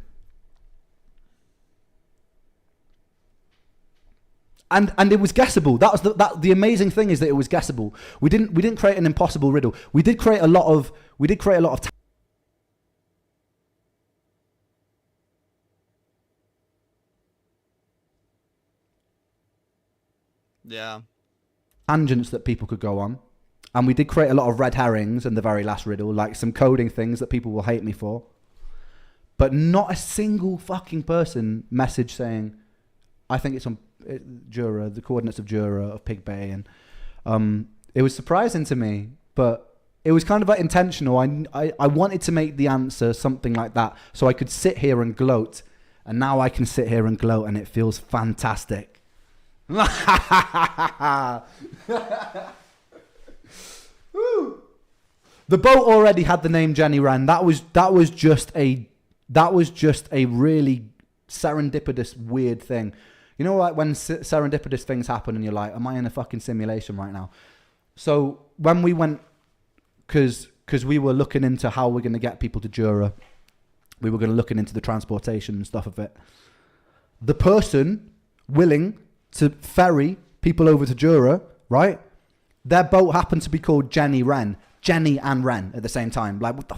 And it was guessable. That was the amazing thing, is that it was guessable. We didn't create an impossible riddle. We did create a lot of Yeah. tangents that people could go on, and we did create a lot of red herrings in the very last riddle, like some coding things that people will hate me for. But not a single fucking person messaged saying, I think it's on Jura, the coordinates of Jura, of Pig Bay. And it was surprising to me, but it was kind of like intentional. I wanted to make the answer something like that so I could sit here and gloat, and now I can sit here and gloat, and it feels fantastic. The boat already had the name Jenny Wren. That was just a really serendipitous weird thing. You know, like when serendipitous things happen and you're like, am I in a fucking simulation right now? So when we went, because we were looking into how we're going to get people to Jura, we were going to look into the transportation and stuff of it. The person willing to ferry people over to Jura, right? Their boat happened to be called Jenny Wren. Jenny and Wren at the same time. Like, what the...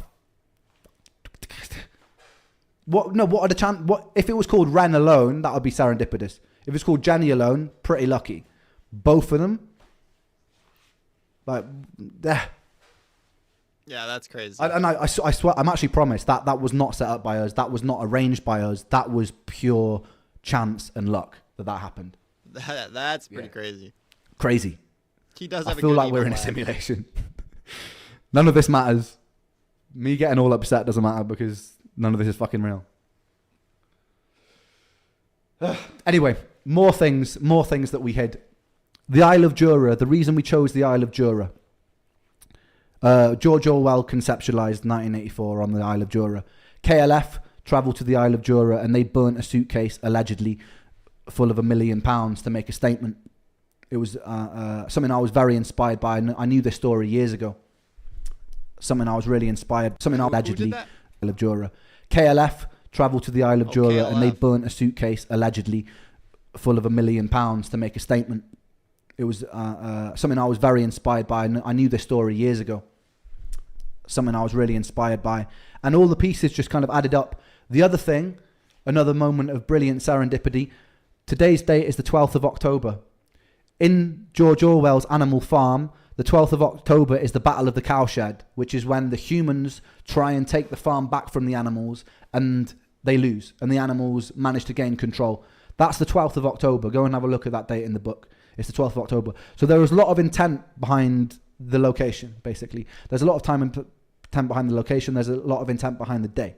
What are the chance? What if it was called Wren alone? That would be serendipitous. If it's called Jenny alone, pretty lucky. Both of them, like, yeah, that's crazy. I swear, I'm actually promised that was not set up by us. That was not arranged by us. That was pure chance and luck that happened. That's pretty crazy. Crazy. He does. I feel like we're in a simulation. None of this matters. Me getting all upset doesn't matter, because none of this is fucking real. Anyway, more things that we hid. The Isle of Jura. The reason we chose the Isle of Jura. George Orwell conceptualized 1984 on the Isle of Jura. KLF travelled to the Isle of Jura, and they burnt a suitcase allegedly full of £1 million to make a statement. It was something I was very inspired by. I knew this story years ago. Something I was really inspired. Something allegedly. Isle of Jura. KLF travelled to the Isle of Jura, and they burnt a suitcase allegedly full of £1 million to make a statement. It was something I was very inspired by. I knew this story years ago. Something I was really inspired by. And all the pieces just kind of added up. The other thing, another moment of brilliant serendipity, today's date is the 12th of October. In George Orwell's Animal Farm, the 12th of October is the Battle of the Cowshed, which is when the humans try and take the farm back from the animals and they lose. And the animals manage to gain control. That's the 12th of October. Go and have a look at that date in the book. It's the 12th of October. So there was a lot of intent behind the location, basically. There's a lot of time and intent behind the location. There's a lot of intent behind the day.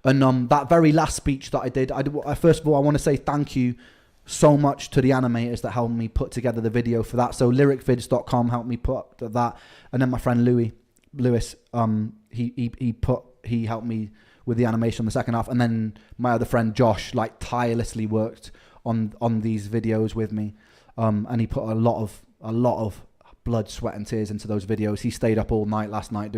And that very last speech that I did, first of all, I want to say thank you so much to the animators that helped me put together the video for that. So lyricvids.com helped me put that. And then my friend Lewis, he helped me with the animation on the second half. And then my other friend Josh, like, tirelessly worked on these videos with me. And he put a lot of blood, sweat and tears into those videos. He stayed up all night last night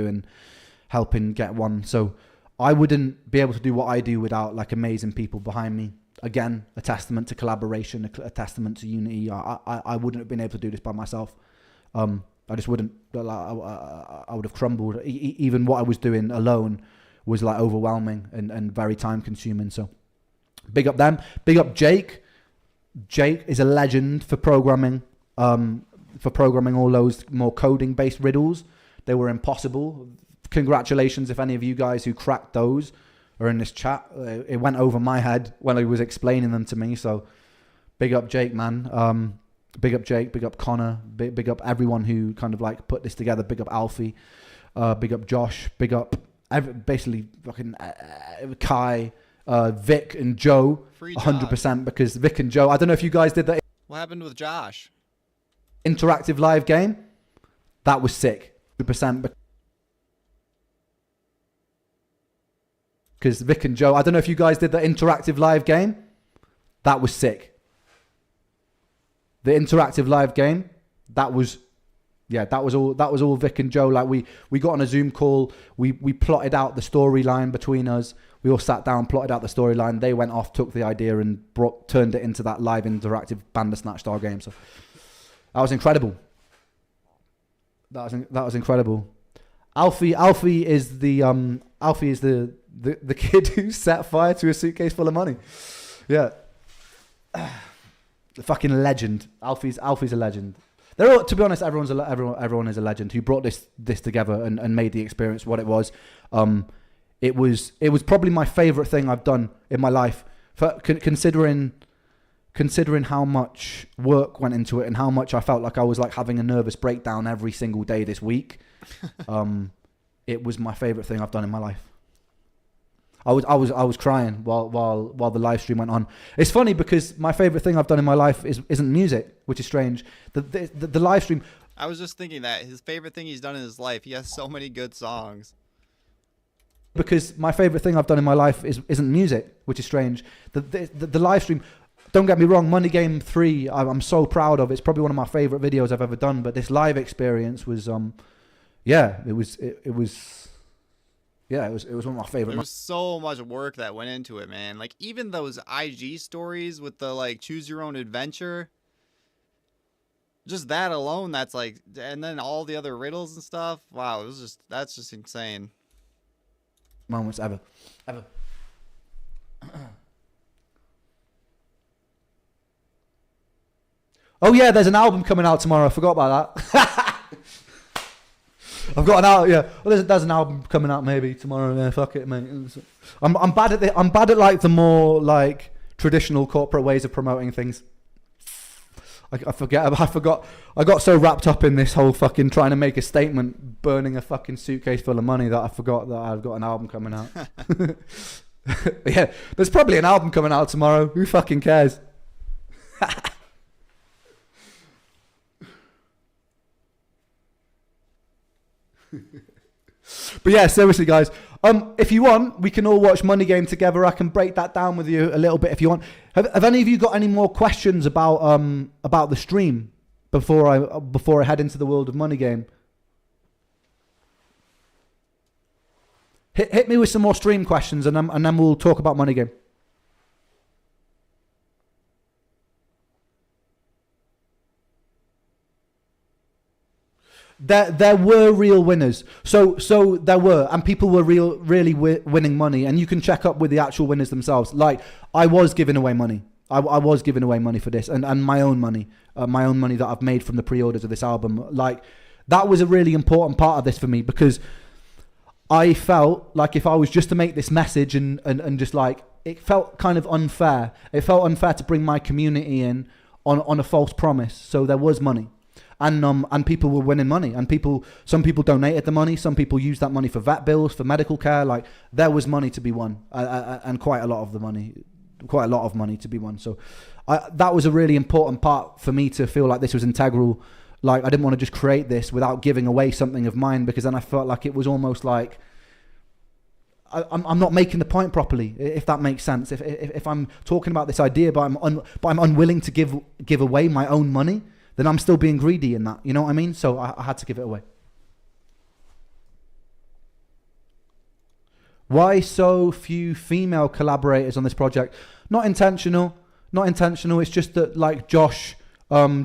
helping get one. So I wouldn't be able to do what I do without, like, amazing people behind me. Again, a testament to collaboration, a testament to unity. I wouldn't have been able to do this by myself. I just wouldn't. I would have crumbled. Even what I was doing alone was, like, overwhelming and very time consuming. So big up them. Big up Jake. Jake is a legend for programming. For programming all those more coding based riddles. They were impossible. Congratulations if any of you guys who cracked those are in this chat. It went over my head when I was explaining them to me. So big up Jake, man. Big up Jake. Big up Connor. Big up everyone who kind of, like, put this together. Big up Alfie. Big up Josh. Big up basically fucking Kai, Vic and Joe. 100%, because Vic and Joe. I don't know if you guys did that. What happened with Josh? Interactive live game. That was sick. 100%. Because Vic and Joe, I don't know if you guys did the interactive live game. That was sick. The interactive live game, that was all Vic and Joe. Like, we got on a Zoom call. We plotted out the storyline between us. We all sat down, plotted out the storyline. They went off, took the idea and turned it into that live interactive Bandersnatch style game. So that was incredible. That was incredible. Alfie is the kid who set fire to a suitcase full of money. Yeah. The fucking legend. Alfie's a legend. To be honest, everyone is a legend who brought this together and made the experience what it was. It was probably my favorite thing I've done in my life, considering how much work went into it and how much I felt like I was, like, having a nervous breakdown every single day this week. It was my favorite thing I've done in my life. I was crying while the live stream went on. It's funny because my favorite thing I've done in my life isn't music, which is strange. The live stream. I was just thinking that his favorite thing he's done in his life. He has so many good songs. Because my favorite thing I've done in my life isn't music, which is strange. The live stream. Don't get me wrong, Money Game 3, I'm so proud of. It's probably one of my favorite videos I've ever done. But this live experience was, it was one of my favorite. There was so much work that went into it, man. Like, even those IG stories with the, like, choose your own adventure. Just that alone, that's like, and then all the other riddles and stuff. Wow, that's just insane. Moments ever. Oh yeah, there's an album coming out tomorrow. I forgot about that. I've got an album. Yeah, well, there's an album coming out maybe tomorrow. Yeah, fuck it, mate. I'm bad at I'm bad at, like, the more, like, traditional corporate ways of promoting things. I forgot. I got so wrapped up in this whole fucking trying to make a statement, burning a fucking suitcase full of money, that I forgot that I've got an album coming out. Yeah, there's probably an album coming out tomorrow. Who fucking cares? But yeah, seriously, guys. If you want, we can all watch Money Game together. I can break that down with you a little bit if you want. Have any of you got any more questions about the stream before I head into the world of Money Game? Hit me with some more stream questions, and then we'll talk about Money Game. there were real winners. So there were, and people were really winning money, and you can check up with the actual winners themselves. Like, I was giving away money. I was giving away money for this, and my own money that I've made from the pre-orders of this album. Like, that was a really important part of this for me, because I felt like if I was just to make this message and just like, it felt kind of unfair. It felt unfair to bring my community in on a false promise. So there was money. And people were winning money, and some people donated the money, some people used that money for vet bills, for medical care. Like, there was money to be won, and quite a lot of money to be won. So that was a really important part for me to feel like this was integral. Like, I didn't want to just create this without giving away something of mine, because then I felt like it was almost like I'm not making the point properly, if that makes sense. If I'm talking about this idea, but I'm unwilling to give away my own money, then I'm still being greedy in that. You know what I mean? So I had to give it away. Why so few female collaborators on this project? Not intentional. It's just that, like, Josh,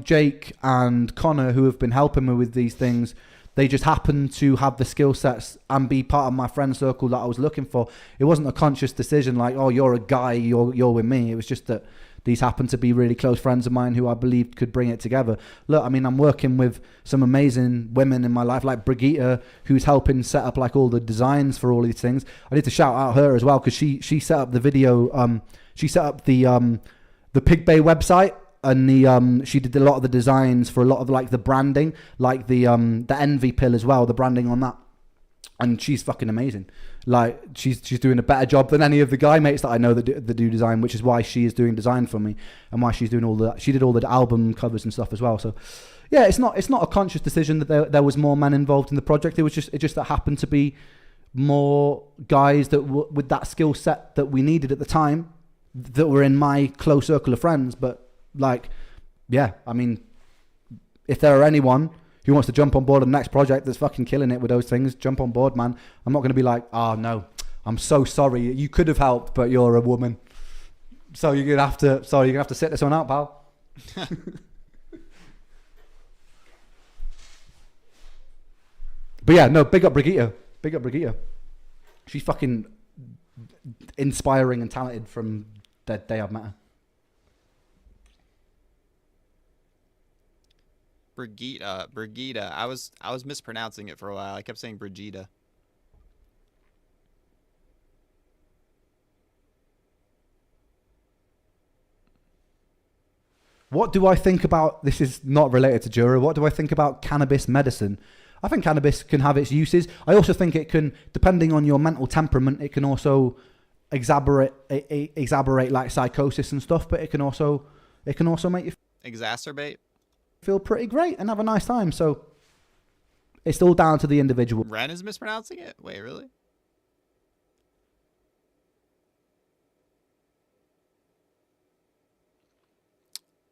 Jake and Connor, who have been helping me with these things, they just happen to have the skill sets and be part of my friend circle that I was looking for. It wasn't a conscious decision like, oh, you're a guy, you're with me. It was just that these happen to be really close friends of mine who I believed could bring it together. Look, I mean, I'm working with some amazing women in my life, like Brigitte, who's helping set up like all the designs for all these things. I need to shout out her as well, because she set up the video. She set up the Pig Bay website, and she did a lot of the designs for a lot of like the branding, like the Envy pill as well, the branding on that. And she's fucking amazing. Like, she's doing a better job than any of the guy mates that I know that do design, which is why she is doing design for me, and why she did all the album covers and stuff as well. So yeah, it's not a conscious decision that there was more men involved in the project. It just that happened to be more guys that with that skill set that we needed at the time, that were in my close circle of friends. But like, yeah, I mean, if there are anyone who wants to jump on board the next project that's fucking killing it with those things, jump on board, man. I'm not going to be like, oh no, I'm so sorry, you could have helped, but you're a woman, so you're gonna have to sit this one out, pal. But yeah, no, big up Brigitte. She's fucking inspiring and talented from the day I've met her. Brigitte. I was mispronouncing it for a while. I kept saying Brigitte. What do I think about, this is not related to Jura, what do I think about cannabis medicine? I think cannabis can have its uses. I also think it can, depending on your mental temperament, it can also exacerbate like psychosis and stuff, but it can also make you Exacerbate? Feel pretty great and have a nice time. So it's all down to the individual. Ren is mispronouncing it? Wait, really?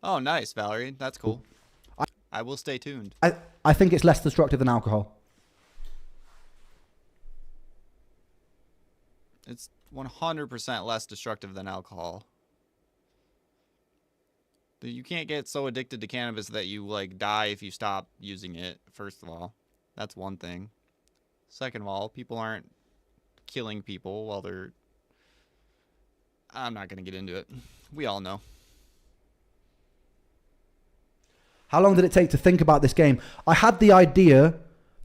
Oh, nice, Valerie. That's cool. I will stay tuned. I think it's less destructive than alcohol. It's 100% less destructive than alcohol. You can't get so addicted to cannabis that you like die if you stop using it. First of all, that's one thing. Second of all, people aren't killing people while they're... I'm not going to get into it. We all know. How long did it take to think about this game? I had the idea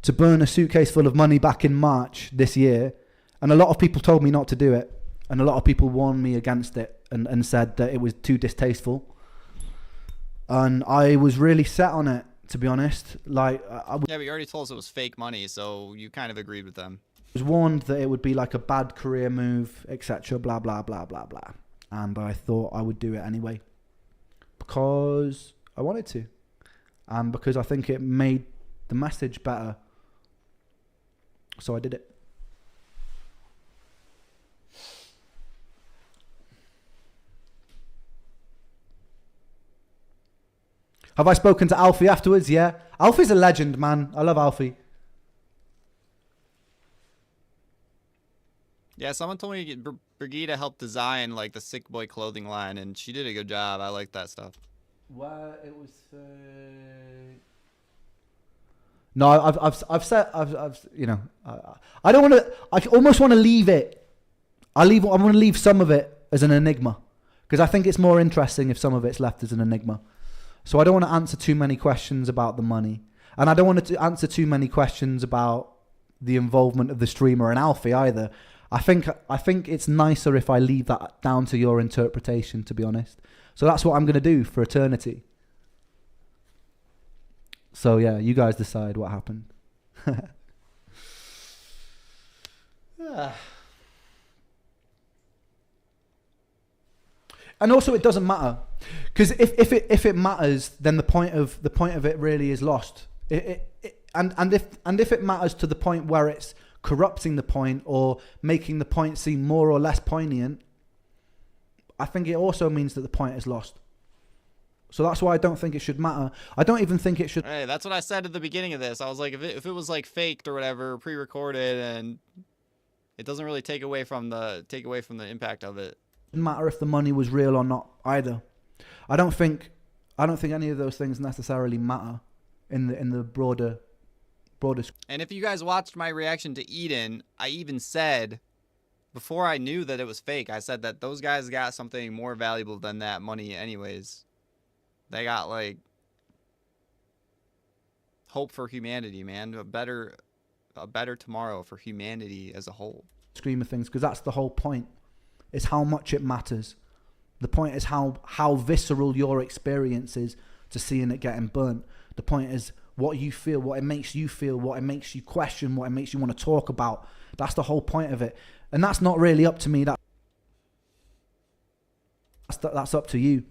to burn a suitcase full of money back in March this year, and a lot of people told me not to do it, and a lot of people warned me against it and said that it was too distasteful. And I was really set on it, to be honest. Like, yeah, but you already told us it was fake money, so you kind of agreed with them. I was warned that it would be like a bad career move, etc. Blah blah blah blah blah. And I thought I would do it anyway because I wanted to, and because I think it made the message better. So I did it. Have I spoken to Alfie afterwards? Yeah. Alfie's a legend, man. I love Alfie. Yeah, someone told me Brigitte helped design like the Sick Boy clothing line, and she did a good job. I like that stuff. Well, it was... No, I've said, you know, I don't want to, I almost want to leave it. I want to leave some of it as an enigma, because I think it's more interesting if some of it's left as an enigma. So I don't want to answer too many questions about the money, and I don't want to answer too many questions about the involvement of the streamer and Alfie either. I think it's nicer if I leave that down to your interpretation, to be honest. So that's what I'm going to do for eternity. So yeah, you guys decide what happened. And also, it doesn't matter, because if it matters, then the point of it really is lost. And if it matters to the point where it's corrupting the point or making the point seem more or less poignant, I think it also means that the point is lost. So that's why I don't think it should matter. I don't even think it should. Hey, that's what I said at the beginning of this. I was like, if it was like faked or whatever, pre-recorded, and it doesn't really take away from the impact of it. Matter if the money was real or not either. I don't think any of those things necessarily matter in the broader. And if you guys watched my reaction to Eden, I even said, before I knew that it was fake, I said that those guys got something more valuable than that money anyways. They got like hope for humanity, man. A better tomorrow for humanity as a whole. Scheme of things, because that's the whole point. Is how much it matters. The point is how visceral your experience is to seeing it getting burnt. The point is what you feel, what it makes you feel, what it makes you question, what it makes you want to talk about. That's the whole point of it. And that's not really up to me. That's up to you.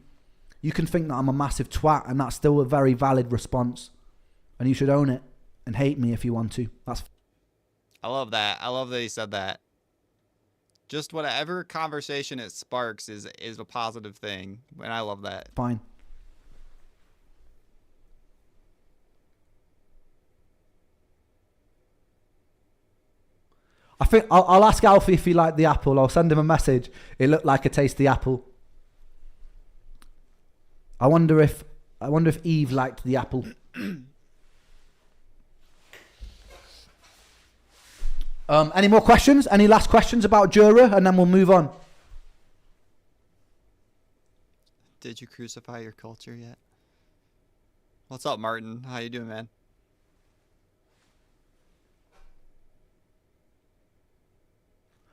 You can think that I'm a massive twat, and that's still a very valid response. And you should own it and hate me if you want to. I love that. I love that he said that. Just whatever conversation it sparks is a positive thing, and I love that. Fine. I think I'll ask Alfie if he liked the apple. I'll send him a message. It looked like a tasty apple. I wonder if Eve liked the apple. Any more questions? Any last questions about Jura, and then we'll move on. Did you crucify your culture yet? What's up, Martin? How you doing, man?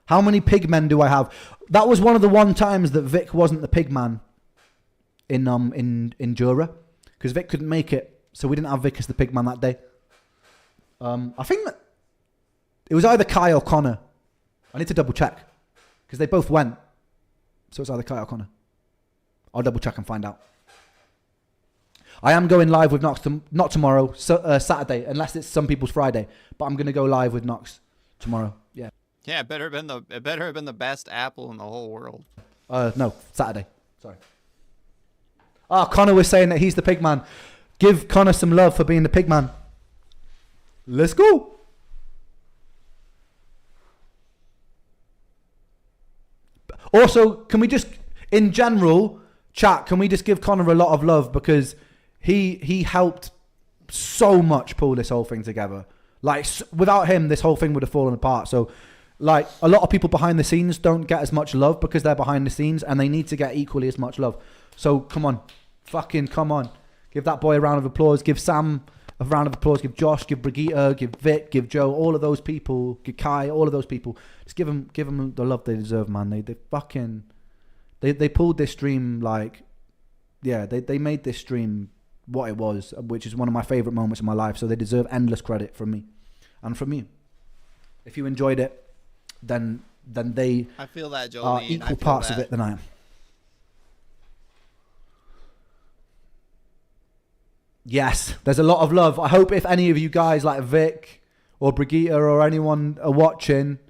How many pigmen do I have? That was one of the times that Vic wasn't the pigman in Jura, because Vic couldn't make it, so we didn't have Vic as the pigman that day. I think that it was either Kai or Connor. I need to double check, because they both went, so it's either Kai or Connor. I'll double check and find out. I am going live with Nox not tomorrow, Saturday, unless it's some people's Friday. But I'm gonna go live with Nox tomorrow. Yeah. Yeah, it better have been the best apple in the whole world. No, Saturday. Sorry. Connor was saying that he's the pigman. Give Connor some love for being the pigman. Let's go. Also, can we just, in general, chat, can we just give Connor a lot of love, because he helped so much pull this whole thing together. Like, without him, this whole thing would have fallen apart. So, like, a lot of people behind the scenes don't get as much love because they're behind the scenes, and they need to get equally as much love. So, come on. Fucking come on. Give that boy a round of applause. Give Sam a round of applause. Give Josh, give Brigitte, give Vic, give Joe, all of those people, give Kai, all of those people. Just give them the love they deserve, man. They pulled this stream, like, yeah, they made this stream what it was, which is one of my favorite moments in my life. So they deserve endless credit from me and from you. If you enjoyed it, then they I feel that, Jolene. are equal parts of it than I am. Yes, there's a lot of love. I hope if any of you guys like Vic or Brigitte or anyone are watching,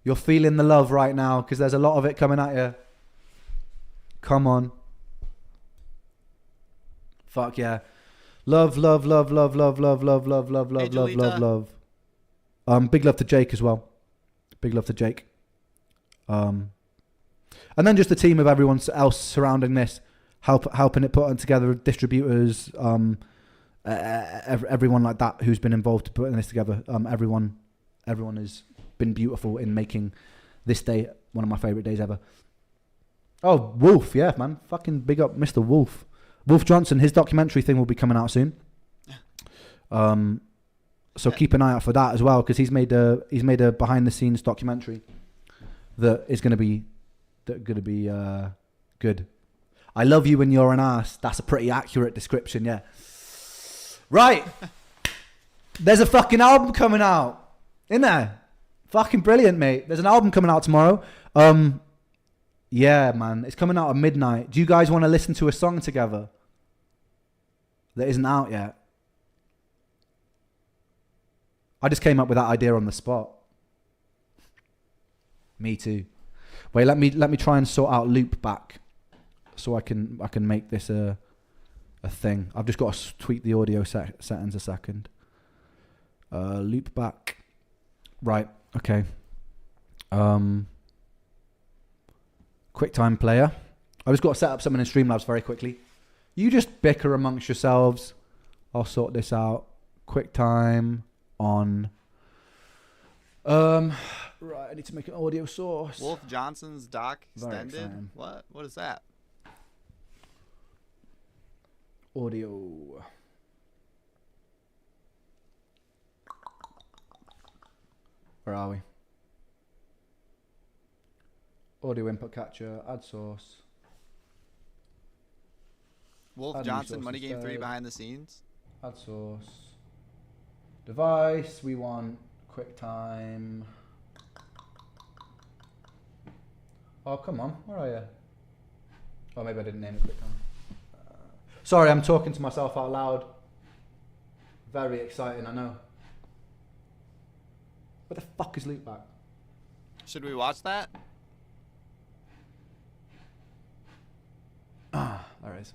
you're feeling the love right now, because there's a lot of it coming at you. Come on. Fuck yeah. Love, love, love, love, love, love, love, love, love, love, love, love, love. Big love to Jake as well. Big love to Jake. And then just the team of everyone else surrounding this, helping it, putting together distributors, everyone like that who's been involved to putting this together. Everyone has been beautiful in making this day one of my favourite days ever. Oh, Wolf, yeah, man. Fucking big up Mr. Wolf. Wolf Johnson, his documentary thing will be coming out soon. So keep an eye out for that as well, because he's made a behind the scenes documentary that is going to be good. I love you when you're an ass. That's a pretty accurate description, yeah. Right. There's a fucking album coming out. In there. Fucking brilliant, mate. There's an album coming out tomorrow. Yeah, man. It's coming out at midnight. Do you guys want to listen to a song together that isn't out yet? I just came up with that idea on the spot. Me too. Wait, let me try and sort out loop back so I can make this a thing. I've just got to tweak the audio settings a second. Loop back. Right. Okay. QuickTime player. I just got to set up something in Streamlabs very quickly. You just bicker amongst yourselves. I'll sort this out. QuickTime on. Right, I need to make an audio source. Wolf Johnson's doc Very extended. exciting. What is that? Audio. Where are we? Audio input capture, add source. Wolf Add new Johnson, source Money Game 3 instead. behind the scenes. Add source. Device, we want QuickTime. Oh, come on, where are you? Oh, maybe I didn't name it QuickTime. Sorry, I'm talking to myself out loud. Very exciting, I know. Where the fuck is Loopback? Should we watch that? Ah, there it is.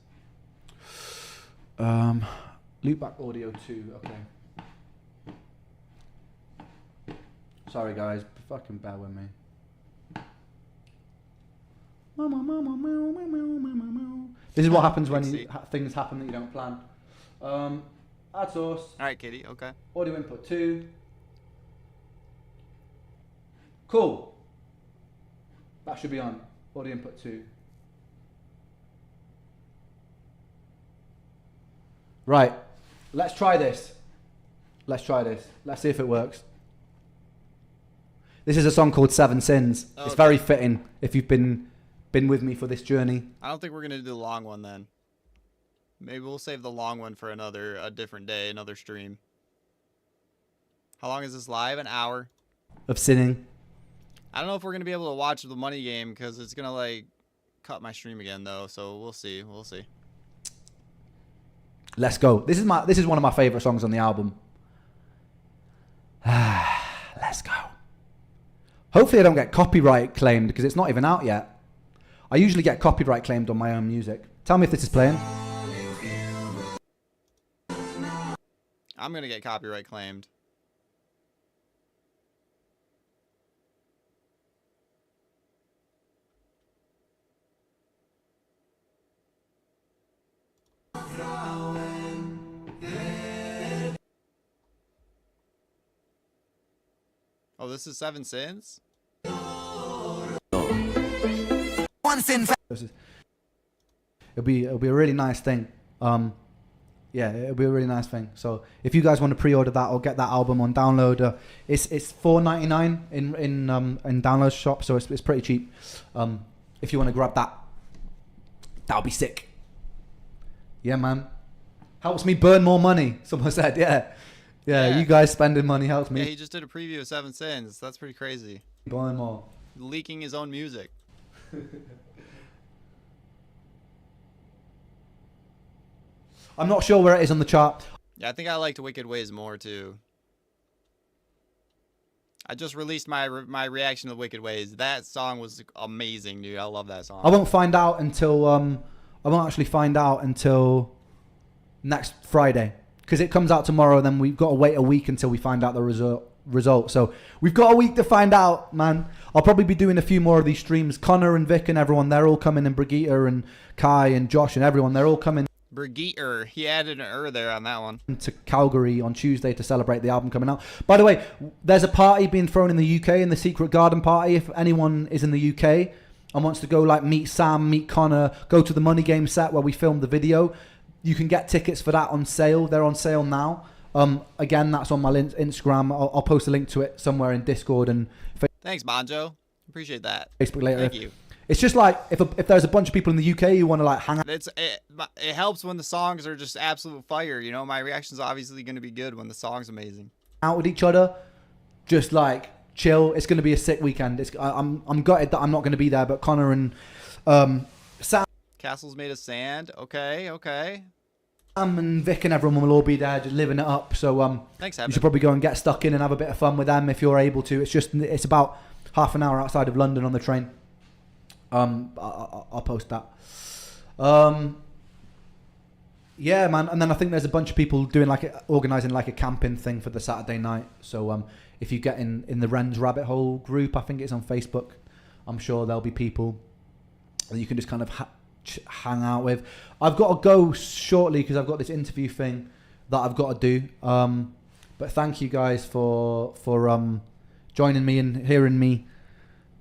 Loopback audio 2, okay. Sorry guys, fucking bear with me. This is what happens when things happen that you don't plan. Add source. Alright, Kitty, okay. Audio input 2. Cool. That should be on. Audio input 2. Right. Let's try this. Let's see if it works. This is a song called Seven Sins. Oh, it's okay. very fitting if you've been with me for this journey. I don't think we're gonna do the long one then. Maybe we'll save the long one for a different day, another stream. How long is this live? An hour. Of sinning. I don't know if we're gonna be able to watch the money game because it's gonna like cut my stream again though. So we'll see. We'll see. Let's go. This is one of my favorite songs on the album. Let's go. Hopefully I don't get copyright claimed because it's not even out yet. I usually get copyright claimed on my own music. Tell me if this is playing. I'm gonna get copyright claimed. Oh, this is Seven Sins? One sin. It'll be a really nice thing. Yeah, it'll be a really nice thing. So if you guys want to pre-order that or get that album on download, it's $4.99 in download shop, so it's pretty cheap. If you want to grab that, that'll be sick. Yeah, man. Helps me burn more money. Someone said, yeah. Yeah, you guys spending money helps me. Yeah, he just did a preview of Seven Sins. That's pretty crazy. Burn more. Leaking his own music. I'm not sure where it is on the chart. Yeah, I think I liked Wicked Ways more too. I just released my reaction to Wicked Ways. That song was amazing, dude. I love that song. I won't find out until I won't actually find out until next Friday because it comes out tomorrow. Then we've got to wait a week until we find out the result. So we've got a week to find out, man. I'll probably be doing a few more of these streams. Connor and Vic and everyone, they're all coming, and Brigitte and Kai and Josh and everyone, they're all coming. Brigitte. He added an there on that one. To Calgary on Tuesday to celebrate the album coming out. By the way, there's a party being thrown in the UK, in the Secret Garden party. If anyone is in the UK and wants to go like meet Sam, meet Connor, go to the Money Game set where we filmed the video, you can get tickets for that on sale. They're on sale now. Again, that's on my Instagram. I'll post a link to it somewhere in Discord and Thanks, Bonjo. Appreciate that. Facebook later. Thank you. It's just like if there's a bunch of people in the UK who want to like hang out. It helps when the songs are just absolute fire. You know, my reaction's obviously going to be good when the song's amazing. Out with each other, just like chill. It's going to be a sick weekend. I'm gutted that I'm not going to be there, but Connor and Sam. Castles made of sand. Okay. Sam and Vic and everyone will all be there, just living it up. So thanks, you should probably go and get stuck in and have a bit of fun with them if you're able to. It's about half an hour outside of London on the train. I'll post that. Yeah, man. And then I think there's a bunch of people doing organising a camping thing for the Saturday night. So if you get in the Wren's Rabbit Hole group, I think it's on Facebook, I'm sure there'll be people that you can just kind of hang out with. I've got to go shortly because I've got this interview thing that I've got to do. But thank you guys for joining me and hearing me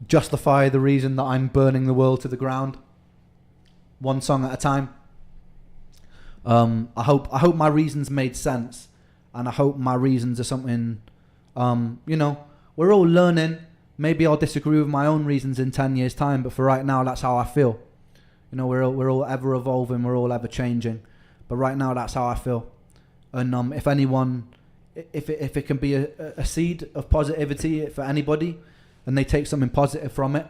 justify the reason that I'm burning the world to the ground, one song at a time. I hope my reasons made sense, and I hope my reasons are something. We're all learning. Maybe I'll disagree with my own reasons in 10 years' time, but for right now, that's how I feel. We're all ever evolving. We're all ever changing, but right now, that's how I feel. And if anyone, if it can be a seed of positivity for anybody, and they take something positive from it,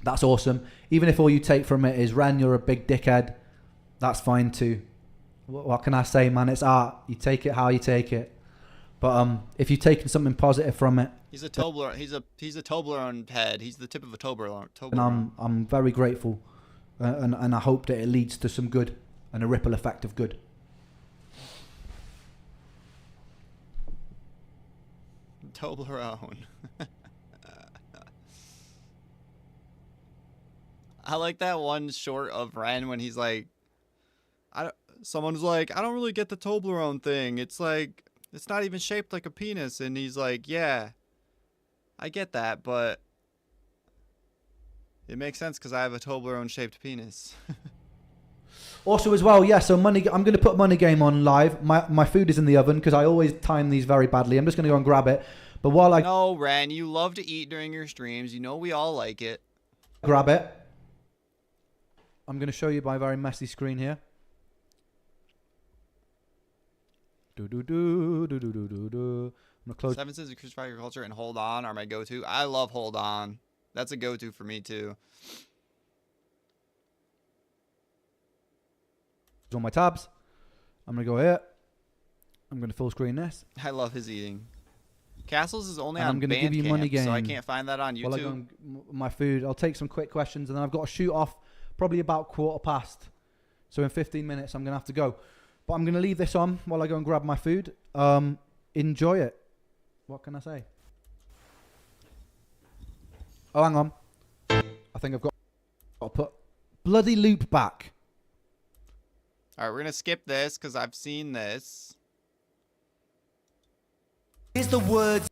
that's awesome. Even if all you take from it is, Ren, you're a big dickhead, that's fine too. What can I say, man? It's art. You take it how you take it. But if you've taken something positive from it, he's a Toblerone. He's a Toblerone head. He's the tip of a Toblerone. And I'm very grateful, and I hope that it leads to some good and a ripple effect of good. Toblerone. I like that one short of Ren when he's like, someone's like, I don't really get the Toblerone thing. It's like, it's not even shaped like a penis. And he's like, yeah, I get that, but it makes sense because I have a Toblerone shaped penis. Also as well, yeah, so I'm going to put Money Game on live. My food is in the oven because I always time these very badly. I'm just going to go and grab it. But while No, Ren, you love to eat during your streams. You know we all like it. Grab it. I'm going to show you my very messy screen here. I'm gonna close. Seven Sins of Crucify Your Culture and Hold On are my go-to. I love Hold On. That's a go-to for me too. On my tabs. I'm going to go here. I'm going to full screen this. I love his eating. Castles is only and on I'm going to give you Money Game. So I can't find that on YouTube. While I go on my food, I'll take some quick questions and then I've got to shoot off probably about 15:15. So in 15 minutes, I'm going to have to go. But I'm going to leave this on while I go and grab my food. Enjoy it. What can I say? Oh, hang on. I think I've got to put bloody loop back. All right, we're going to skip this because I've seen this. Here's the words.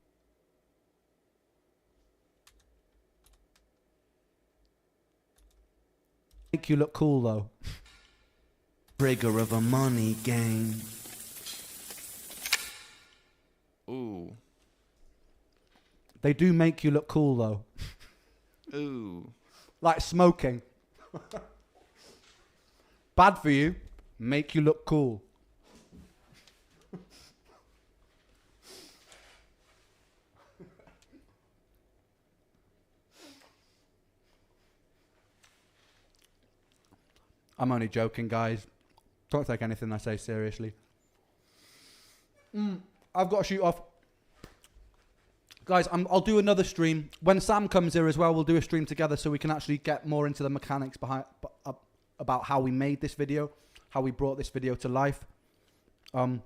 Make you look cool, though. Trigger of a money game. Ooh. They do make you look cool, though. Ooh. Like smoking. Bad for you. Make you look cool. I'm only joking, guys. Don't take anything I say seriously. I've got to shoot off. Guys, I'll do another stream. When Sam comes here as well, we'll do a stream together so we can actually get more into the mechanics behind about how we made this video, how we brought this video to life. I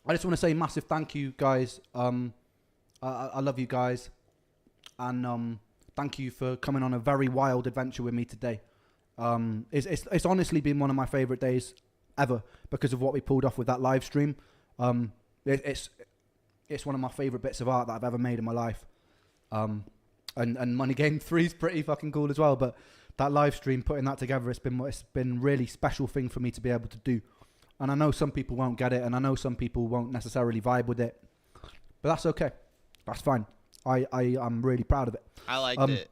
just want to say massive thank you, guys. I love you guys. And thank you for coming on a very wild adventure with me today. It's honestly been one of my favorite days ever because of what we pulled off with that live stream. It's one of my favorite bits of art that I've ever made in my life. And Money Game 3 is pretty fucking cool as well. But that live stream, putting that together, it's been really special thing for me to be able to do. And I know some people won't get it, and I know some people won't necessarily vibe with it, but that's okay. That's fine. I'm really proud of it. I liked it.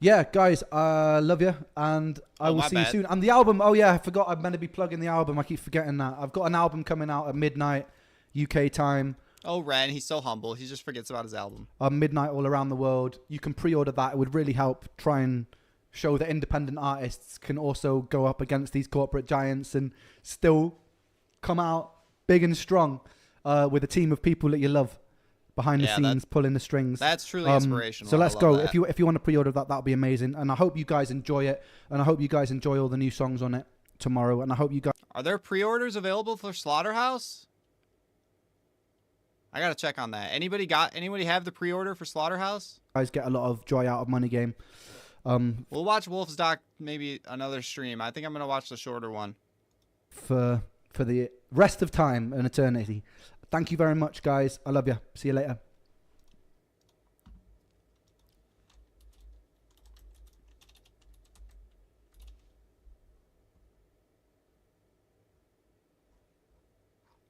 Yeah, guys, love you, and I will see you soon. And the album, oh yeah, I forgot I'm meant to be plugging the album. I keep forgetting that. I've got an album coming out at midnight, UK time. Oh, Ren, he's so humble. He just forgets about his album. Midnight all around the world. You can pre-order that. It would really help try and show that independent artists can also go up against these corporate giants and still come out big and strong with a team of people that you love behind the scenes, pulling the strings. That's truly inspirational. So let's go. That. If you want to pre-order that, that'll be amazing. And I hope you guys enjoy it. And I hope you guys enjoy all the new songs on it tomorrow. And I hope you guys... Are there pre-orders available for Slaughterhouse? I gotta check on that. Anybody have the pre-order for Slaughterhouse? Guys get a lot of joy out of Money Game. We'll watch Wolf's Doc maybe another stream. I think I'm gonna watch the shorter one. For the rest of time and eternity. Thank you very much, guys. I love you. See you later.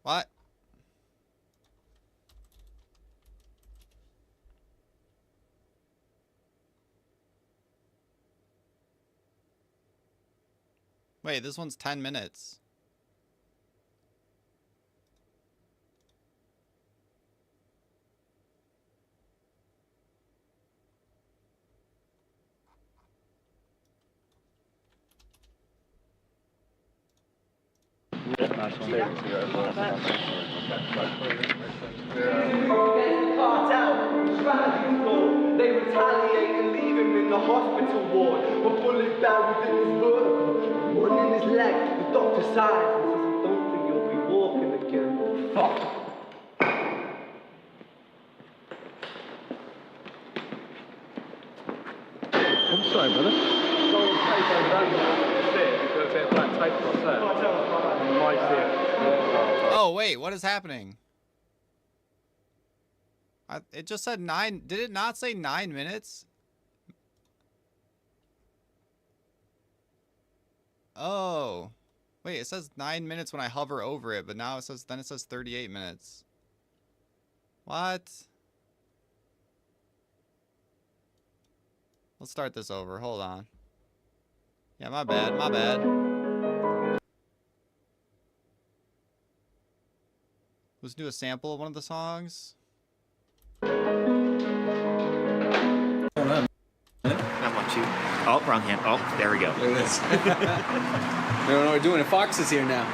What? Wait, this one's 10 minutes. They retaliate and leave him in the hospital ward. A bullet bell within his vertebra, one in his leg. The doctor sighs and says, I don't think you'll be walking again. Fuck. I'm sorry, brother. Don't take over that. You've got a bit of black tape across there. You might see it. Oh, wait, what is happening? It just said 9. Did it not say 9 minutes? Oh. Wait, it says 9 minutes when I hover over it, but now it says 38 minutes. What? Let's start this over. Hold on. Yeah, my bad. My bad. Let's do a sample of one of the songs. I want you. Oh, wrong hand. Oh, there we go. Look at this. We don't know what we're doing. Fox is here now.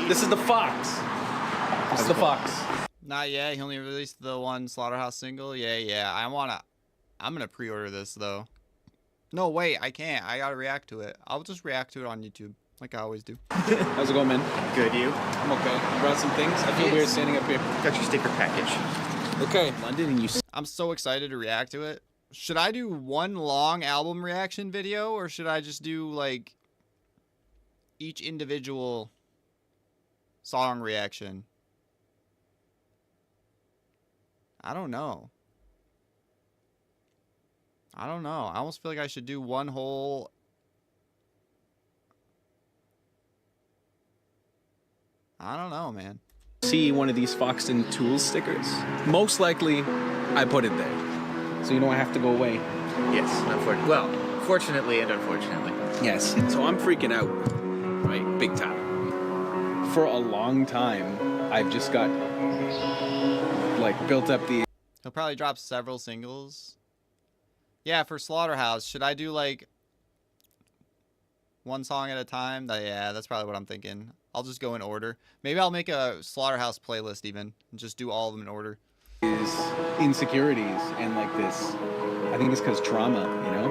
This is the Fox. This is the Fox. Not yet. He only released the one Slaughterhouse single. Yeah. I'm gonna pre-order this though. No, wait. I can't. I gotta react to it. I'll just react to it on YouTube, like I always do. How's it going, man? Good, you? I'm okay. I brought some things. I feel weird standing up here. Got your sticker package. Okay, London, and you. I'm so excited to react to it. Should I do one long album reaction video, or should I just do like each individual song reaction? I don't know. I almost feel like I should do one whole... I don't know, man. See one of these Foxton Tools stickers? Most likely, I put it there. So you don't have to go away. Yes, unfortunately. Well, fortunately and unfortunately. Yes. So I'm freaking out, right? Big time. For a long time, I've just got, like, built up the... He'll probably drop several singles. Yeah, for Slaughterhouse, should I do, like, one song at a time? Yeah, that's probably what I'm thinking. I'll just go in order. Maybe I'll make a Slaughterhouse playlist even, and just do all of them in order. Is insecurities and, like, this... I think it's because trauma, you know?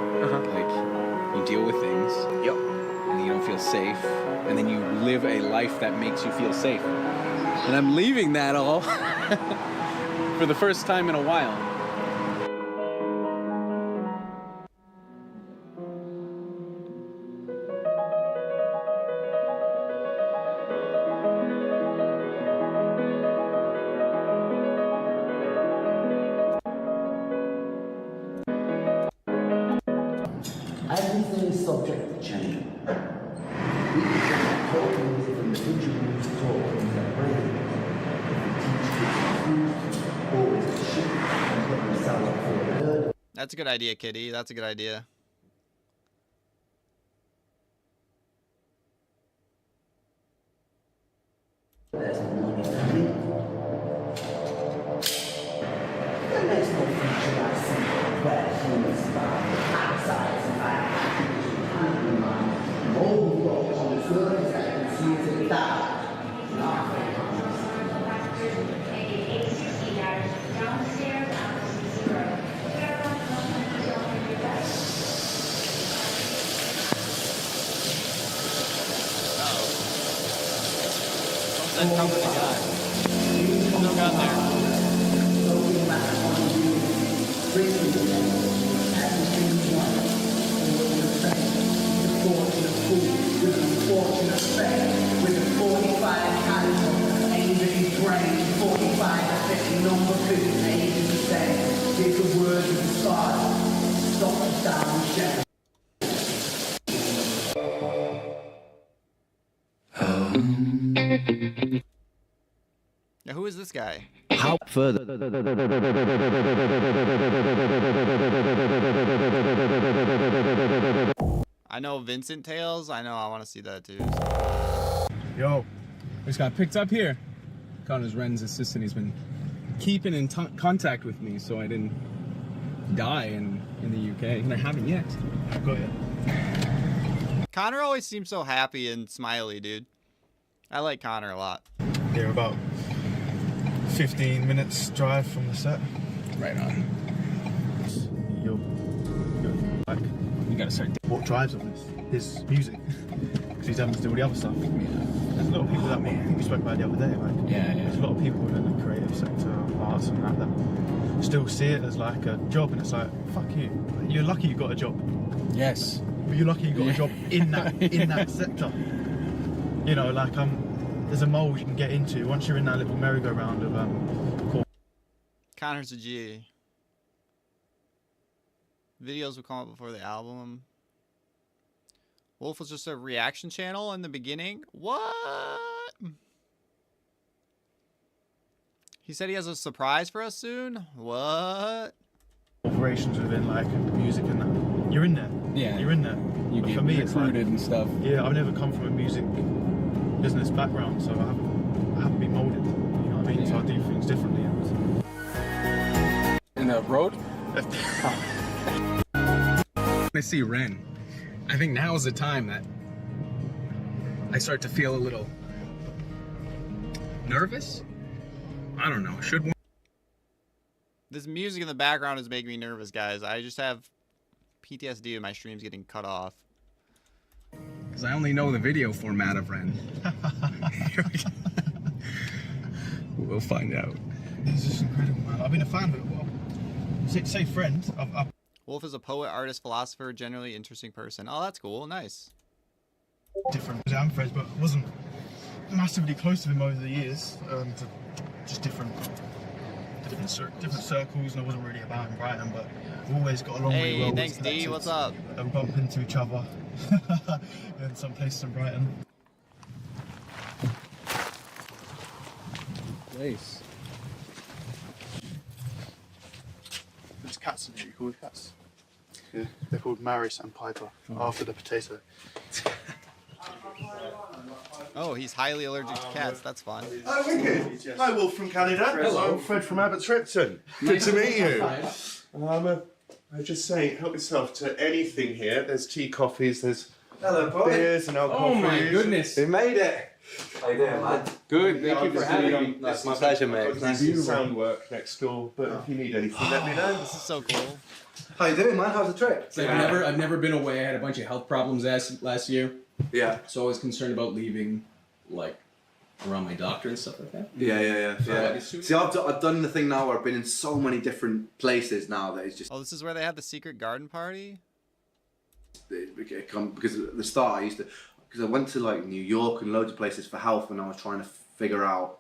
Like, you deal with things. Yep. And you don't feel safe. And then you live a life that makes you feel safe. And I'm leaving that all for the first time in a while. subject to change. We can talk as if individuals talk in their brains. If we teach kids to always shit and get themselves forward. That's a good idea, Kitty. That's a good idea. There's no money to live. There makes no future I see where humans start outside and back. All the roads on the surface I can see to that. That company guy. Still got there. Now, who is this guy? How further? I know Vincent Tales. I know I want to see that too. Yo, I just got picked up here. Connor's Ren's assistant. He's been keeping in contact with me so I didn't die in the UK. And I haven't yet. Go ahead. Connor always seems so happy and smiley, dude. I like Connor a lot. Here about 15 minutes drive from the set. Right on. You're like, You gotta start. what drives on this? His music. Because he's having to do all the other stuff. There's a lot of people that we spoke about the other day. Like, Yeah. there's a lot of people within the creative sector, arts and that still see it as like a job, and it's like, fuck you. You're lucky you got a job. Yes. But you're lucky you got a job in that sector. You know, like there's a mold you can get into once you're in that little merry-go-round of Connor's a G. Videos will come up before the album. Wolf was just a reaction channel in the beginning. What? He said he has a surprise for us soon. What? operations within like music and that. You're in there. Yeah. You're in there. You But get for me, it's like, recruited and stuff. yeah, I've never come from a music business background, so I haven't been molded. You know what I mean? So I do things differently. In the road? I see Ren. I think now is the time that I start to feel a little nervous. I don't know. Should one? This music in the background is making me nervous, guys. I just have PTSD and my stream's getting cut off. Because I only know the video format of Ren. We'll find out. It's just incredible, man. I've been a fan of it. Well, say friend. I've Wolf is a poet, artist, philosopher, generally interesting person. Oh, that's cool. Nice. different jam friends, but I wasn't massively close to him over the years. Just different circles, and I wasn't really about in Brighton, but we've always got along really well. Hey, thanks, D. What's up? We bump into each other in some places in Brighton. Nice. There's cats in here. You call the cats? Yeah, they're called Maris and Piper, after the potato. Oh, he's highly allergic to cats. That's fun. Oh, wicked. Hi, Wolf from Canada. Hello. I'm Fred from Abbott's Repton. Good to meet you. I just say, help yourself to anything here. There's tea, coffees, there's beers and alcohol. Oh my free. goodness. We made it. How you doing, man? Good. Thank you for having me. That's my pleasure, mate. I've got sound work next door, but if you need anything, let me know. This is so cool. How you doing, man? How's the trip? So I've never been away. I had a bunch of health problems last year. Yeah. So I was concerned about leaving, like, around my doctor and stuff like that. Yeah. See, I've done the thing now where I've been in so many different places now that it's just Oh, this is where they had the secret garden party? because at the start because I went to like New York and loads of places for health, and I was trying to figure out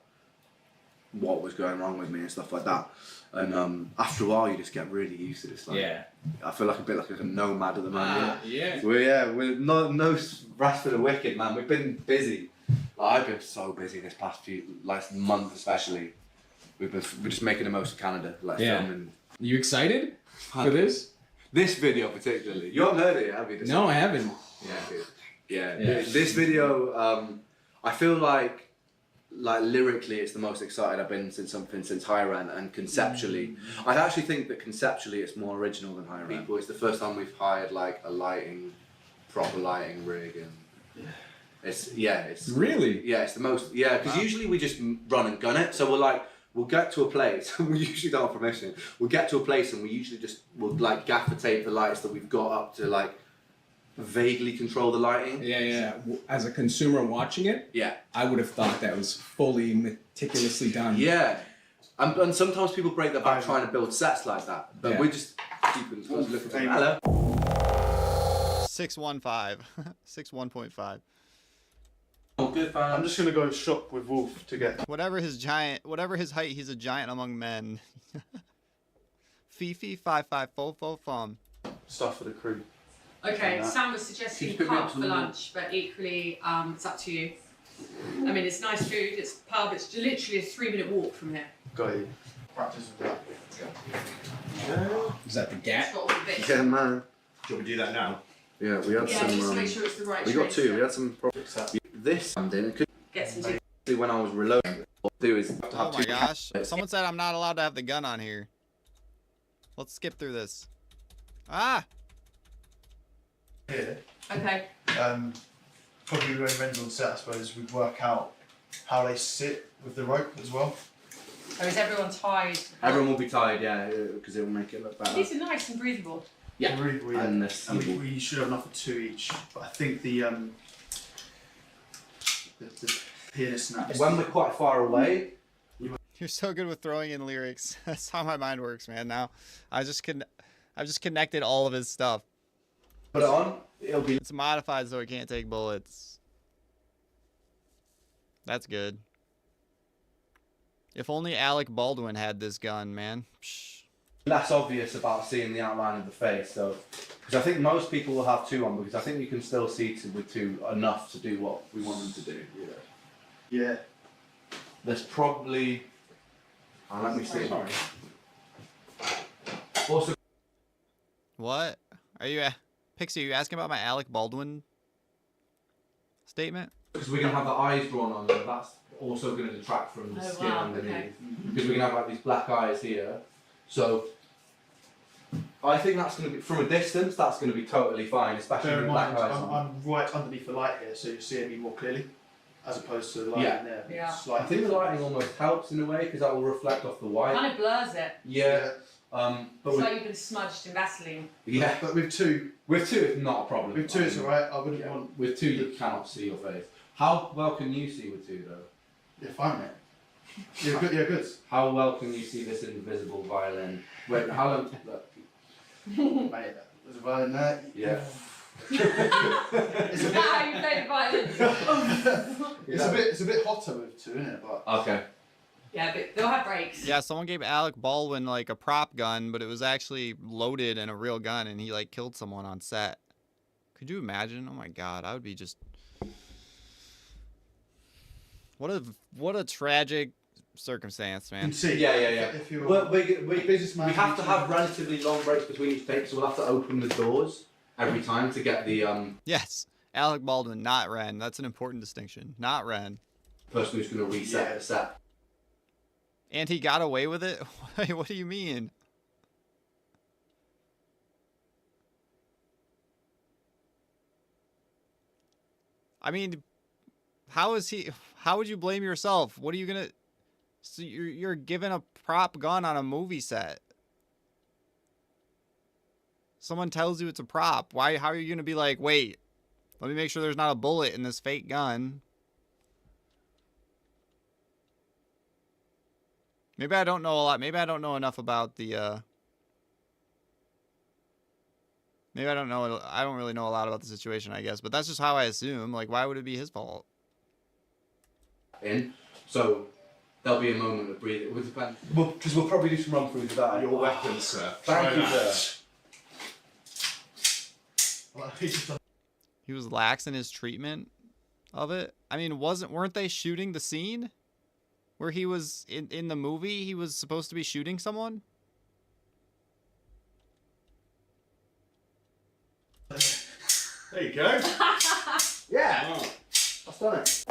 what was going wrong with me and stuff like that. And after a while, you just get really used to this. Like, Yeah. I feel like a bit like a nomad at the moment. Yeah. We're no rest for the wicked, man. We've been busy. Like, I've been so busy this past month especially. We're just making the most of Canada, like Yeah. filming. You excited for this? This video particularly. You haven't heard it, have you? No, I haven't. Yeah. Yeah. This video, I feel like lyrically, it's the most excited I've been since Higher End, and conceptually, I actually think that conceptually it's more original than Higher End. It's the first time we've hired like a proper lighting rig, and it's Really? it's the most because usually we just run and gun it. So we'll get to a place. We usually don't have permission. We'll get to a place and we usually we'll like gaffer tape the lights that we've got up to like vaguely control the lighting. Yeah. As a consumer watching it, I would have thought that was fully meticulously done. Yeah. And sometimes people break their back trying to build sets like that. But we're just keeping looking for hello. 615. 61.5. Oh, good fan. I'm just gonna go shop with Wolf to get Whatever his height, he's a giant among men. Fifi 5544 fum. stuff for the crew. Okay, Sam was suggesting pub for lunch, but equally, it's up to you. I mean, it's nice food, it's pub, it's literally a 3-minute walk from here. Got you. Practice with that. Is that the gap? It's got all the bits. Yeah, man. Do you want me to do that now? Yeah, we had Yeah, some. just to make sure it's the right we got train two. We set. had some problems. This and then it could Get some tea. be when I was reloading. What I'll do is have to have Oh my two gosh. Someone said I'm not allowed to have the gun on here. Let's skip through this. Ah! Here, Okay. probably when Ren's on set, I suppose, we'd work out how they sit with the rope as well. Or is everyone tied? Everyone will be tired, yeah, because it will make it look better. These are nice and breathable. Yeah. Really, really. And this And evil. we should have enough for two each, but I think the pianist and that. When we're quite far away, You're so good with throwing in lyrics. That's how my mind works, man. Now, I've just connected all of his stuff. put it on. It'll be. It's modified so it can't take bullets. That's good. If only Alec Baldwin had this gun, man. Psh. Less obvious about seeing the outline of the face, so because I think most people will have two on, because I think you can still see with two enough to do what we want them to do. Yeah. There's probably. Let me see. Also, What? Are you, Pixie? Are you asking about my Alec Baldwin statement? because we're gonna have the eyes drawn on them, that's also gonna detract from the Oh, skin wow, underneath. okay. Because we're gonna have like these black eyes here, so. I think that's gonna be from a distance. That's gonna be totally fine, especially Bear with in black mind, eyes. I'm right underneath the light here, so you're seeing me more clearly, as opposed to the light Yeah. in there. Yeah. Slightly I think the lighting almost helps in a way because that will reflect off the white. Kind of blurs it. Yeah. But It's with, like you've been smudged in Vaseline. yeah, But with two, with two it's not a problem. with two it's alright. I wouldn't Yeah. want. With two you cannot see your face. How well can you see with two though? You're fine, mate. You're good. You're good. How well can you see this invisible violin? Wait, how long? Look. Mate, there's a violin there. Yeah. Is that how you play the violin? It's a bit hotter with two, isn't it? But Okay. Yeah, but they'll have breaks. Yeah, someone gave Alec Baldwin like a prop gun, but it was actually loaded and a real gun, and he like killed someone on set. Could you imagine? Oh my god, I would be just. What a tragic circumstance, you man. can see. Yeah. If you're Well, we businessman, have to have relatively long breaks between each take, so we'll have to open the doors every time to get the Yes, Alec Baldwin, not Ren. That's an important distinction. Not Ren. person who's going to reset Yeah. the set. And he got away with it? What do you mean? I mean, how would you blame yourself? What are you gonna, so you're given a prop gun on a movie set. Someone tells you it's a prop. How are you gonna be like, wait, let me make sure there's not a bullet in this fake gun? Maybe I don't know a lot. Maybe I don't know enough about the, maybe I don't know. I don't really know a lot about the situation, I guess. But that's just how I assume. Like, why would it be his fault? In. So there'll be a moment of breathing. Because we'll probably do some run throughs with that. Your weapon, sir. Thank Try you, that. sir. He was lax in his treatment of it. I mean, weren't they shooting the scene where he was in the movie? He was supposed to be shooting someone. There you go. Yeah. I've done it.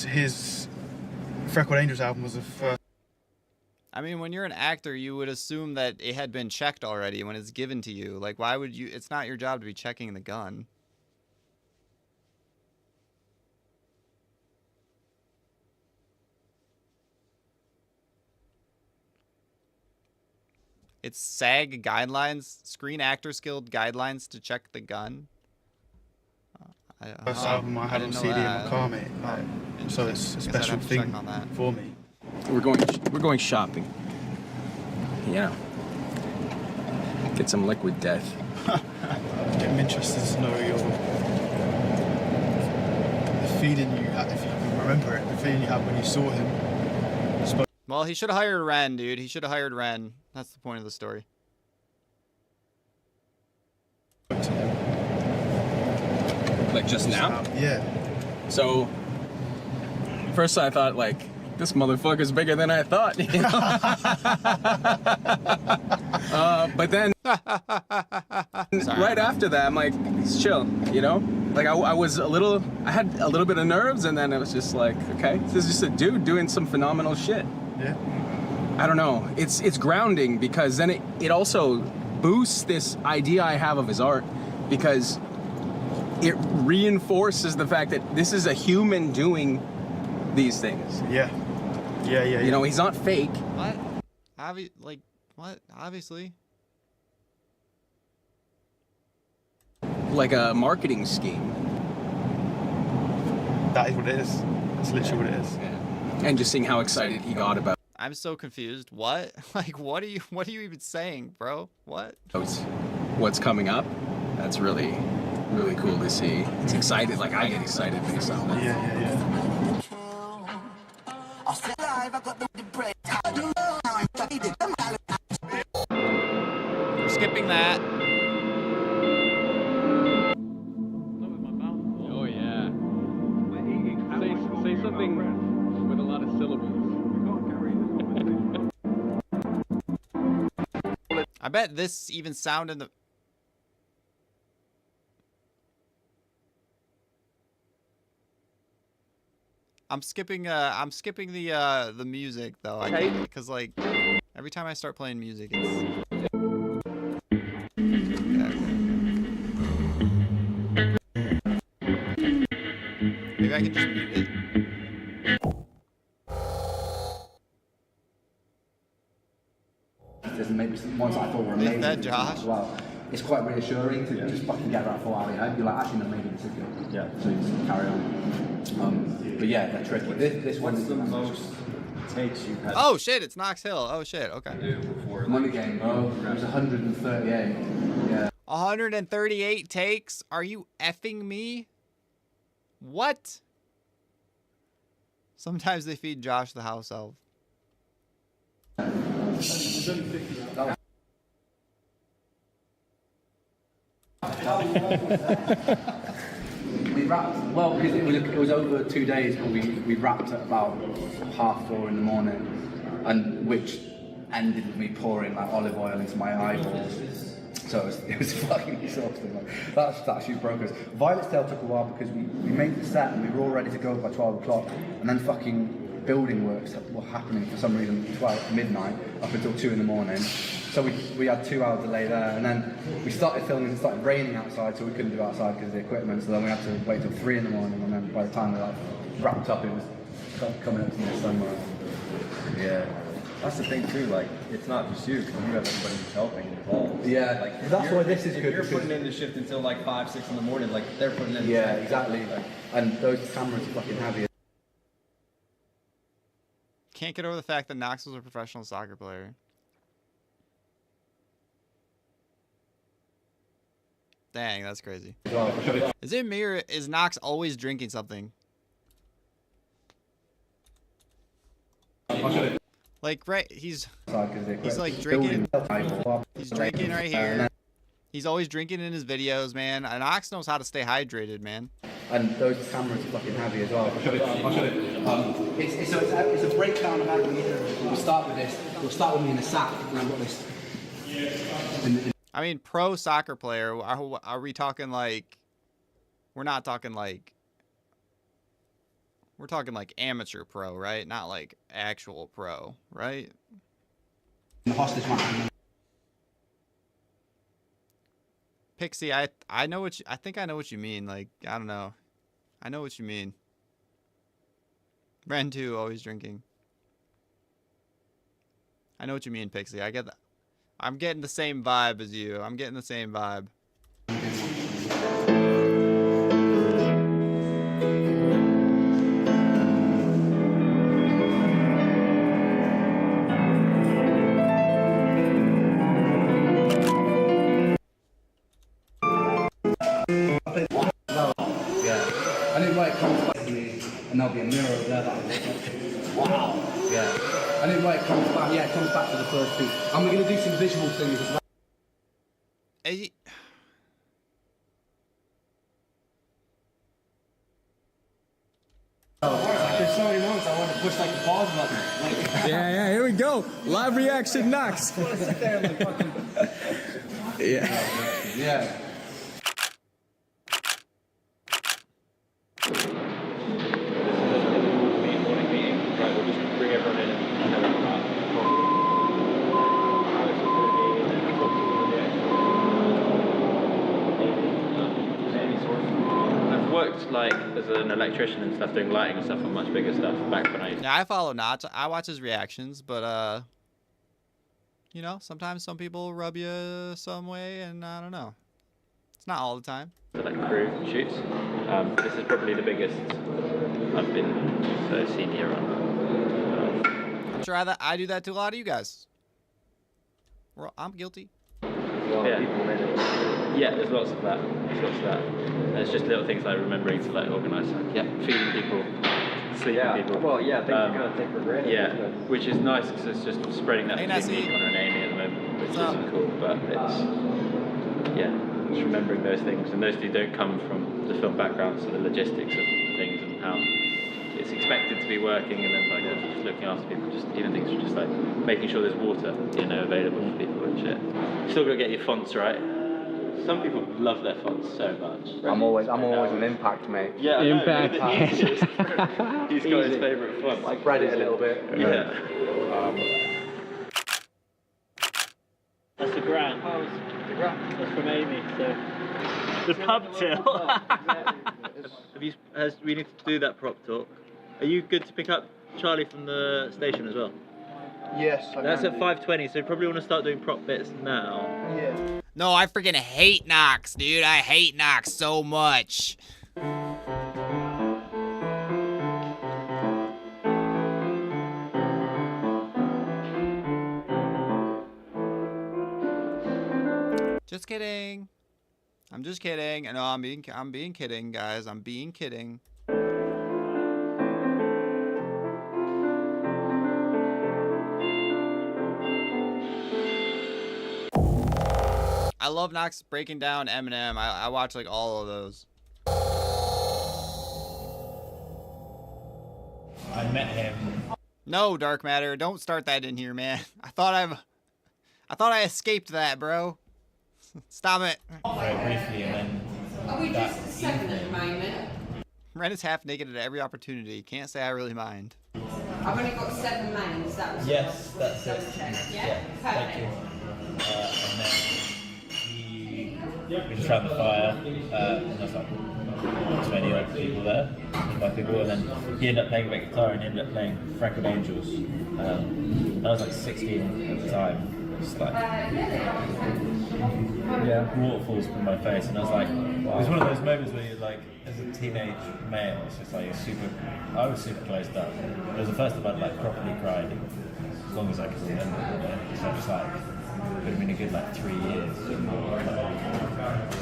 His Freckled Angels album was the first. I mean, when you're an actor, you would assume that it had been checked already when it's given to you. Like, why would you? It's not your job to be checking the gun. It's SAG guidelines, Screen Actors Guild guidelines to check the gun. First album I had on CD in my car, mate. So it's a special thing for me. We're going shopping. Yeah. Get some liquid death. I'm interested to know the feeling you had, if you can remember it, the feeling you had when you saw him. Well, he should have hired Ren, dude. He should have hired Ren. That's the point of the story. Like just now? Yeah. So, first I thought, like, this motherfucker's bigger than I thought. You know? But then, right after that, I'm like, it's chill, you know? Like, I had a little bit of nerves, and then it was just like, okay, this is just a dude doing some phenomenal shit. Yeah. I don't know. It's grounding, because then it also boosts this idea I have of his art, because it reinforces the fact that this is a human doing these things. Yeah. You know, he's not fake. What? What? Obviously. Like a marketing scheme. That is what it is. That's literally what it is. Yeah. And just seeing how excited he got about I'm so confused. What? Like, what are you even saying, bro? What? what's coming up. That's really, really cool to see. It's excited. Like, I get excited based on that. Yeah. We're skipping that. Oh, yeah. Say something with a lot of syllables. I bet this even sound in the... I'm skipping the music though, because like every time I start playing music, it's... Maybe I can just mute it. There's maybe some ones I thought were amazing. Is that Josh? As well. It's quite reassuring to just fucking get that thought out of your head. You're like, actually, no, maybe this is good. Yeah. So you just carry on. But yeah, they're tricky. This one's the most takes you had. Oh shit! It's Knox Hill. Oh shit. Okay. Money game, bro. It was 138. Yeah. 138 takes? Are you effing me? What? Sometimes they feed Josh the house elf. We wrapped, well, because it was over 2 days, but we wrapped at about 4:30 in the morning, and which ended with me pouring like olive oil into my eyeballs. So it was fucking exhausting. Like, that actually broke us. Violet's Tale took a while because we made the set and we were all ready to go by 12 o'clock, and then fucking building works were happening for some reason 12 midnight up until 2 in the morning. So we had 2 hour delay there, and then we started filming. It started raining outside, so we couldn't do outside because of the equipment. So then we had to wait till 3 in the morning, and then by the time we wrapped up, it was coming up to the sunrise. Yeah. That's the thing too, like, it's not just you, because you have everybody who's helping involved. Yeah, like, that's why this is if good. You're putting in the shift until like 5, 6 in the morning, like, they're putting in. Yeah, exactly. And those cameras are fucking heavy. Can't get over the fact that Knox was a professional soccer player. Dang, that's crazy. Is it me or is Knox always drinking something? Like, right, he's like drinking. He's drinking right here. He's always drinking in his videos, man. And Knox knows how to stay hydrated, man. And those cameras are fucking heavy as well. It's a breakdown of how we'll start with this. We'll start with me in the sack. And I've got this. I mean, pro soccer player. Are we talking like? We're not talking like. We're talking like amateur pro, right? Not like actual pro, right? The hostage match. Pixie, I know what I think I know what you mean. Like, I don't know. I know what you mean. Ren 2, always drinking. I know what you mean, Pixie. I get that. I'm getting the same vibe as you. I'm getting the same vibe. And then right comes back to me, and there'll be a mirror over there that I'll look at. Wow. Yeah. And then right comes back, yeah, it comes back to the first beat. And we're going to do some visual things as well. There's so many moments I want to push like the pause button. Like, yeah, here we go. Live reaction Knox. Yeah. Yeah. Like as an electrician and stuff, doing lighting and stuff on much bigger stuff back when I. Yeah, I follow Notch. I watch his reactions, but you know, sometimes some people rub you some way, and I don't know. It's not all the time. Like crew shoots. This is probably the biggest I've been so senior on. I'm sure I do that to a lot of you guys. I'm guilty. Yeah, there's lots of that. And it's just little things like remembering to like organise, like, feeding people, sleeping people. Well, yeah, things you kind of take for granted. Yeah, which is nice because it's just spreading that between Connor and Amy at the moment, which isn't cool, but it's just remembering those things, and those two don't come from the film background, so the logistics of things and how it's expected to be working, and then like just looking after people, just even things just like making sure there's water, available for people and shit. You still got to get your fonts right. Some people love their fonts so much. I'm always an impact, mate. Yeah, impact. He's got his favourite font. Like Reddit a little bit. Yeah. that's the grand. That's from Amy. So the pub till. We need to do that prop talk. Are you good to pick up Charlie from the station as well? Yes. That's at 5:20, so you probably want to start doing prop bits now. Yeah. No, I freaking hate Knox, dude. I hate Knox so much. Just kidding. I'm just kidding. No, I'm being kidding, guys. I'm being kidding. I love Knox breaking down Eminem. I watch like all of those. I met him. No, Dark Matter, don't start that in here, man. I thought I escaped that, bro. Stop it. Very briefly, and then. Are we just the second at the moment? Ren is half naked at every opportunity. Can't say I really mind. I've only got 7 mains. That was yes, that's it. Yeah, perfect. Thank you. And then we just ran the fire, and there was like 20 odd people there, by people, and then he ended up playing a bit of guitar and he ended up playing Frank of Angels. I was like 16 at the time. Just like waterfalls from my face, and I was like, wow. It was one of those moments where you're like, as a teenage male, it's just like I was super closed up. It was the first time I'd like properly cried as long as I could remember. So I was like, Could have been a good like 3 years.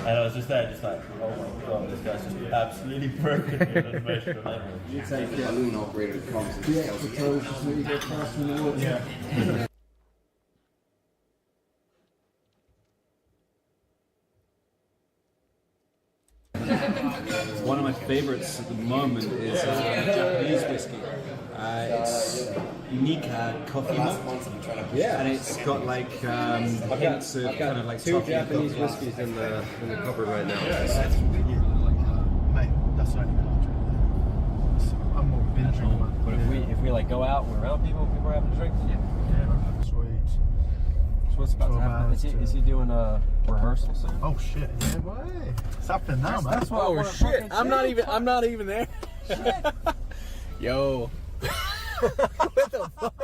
And I was just there, just like, oh my god, this guy's just absolutely broken me on an emotional level. You take the balloon operator that comes in. Yeah, the toes just let you go past in the water. Yeah. One of my favorites at the moment is Japanese whiskey. It's Nika Coffee Malt, and it's got like hints of kind of like two toffee and Japanese coffee. whiskies in the cupboard right now. Mate, that's only I'm more binging, man. But if we like go out and we're around people are having a drink. Yeah, sweet. So what's about to happen? Is he doing a rehearsal soon? Oh shit! Yeah, boy. It's happening now, man. That's what I wanna fucking say. I'm not even there. Yo. What the fuck?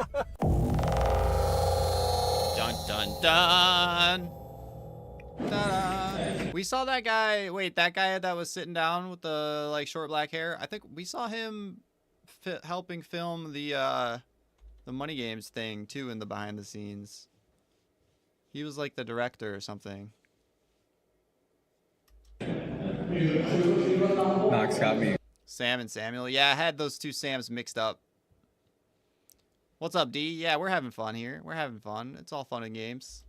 Dun dun dun. Ta-da. We saw that guy. Wait, that guy that was sitting down with the like short black hair. I think we saw him helping film the Money Games thing too in the behind the scenes. He was like the director or something. Knox got me. Sam and Samuel. Yeah, I had those two Sams mixed up. What's up, D? Yeah, we're having fun here. We're having fun. It's all fun and games.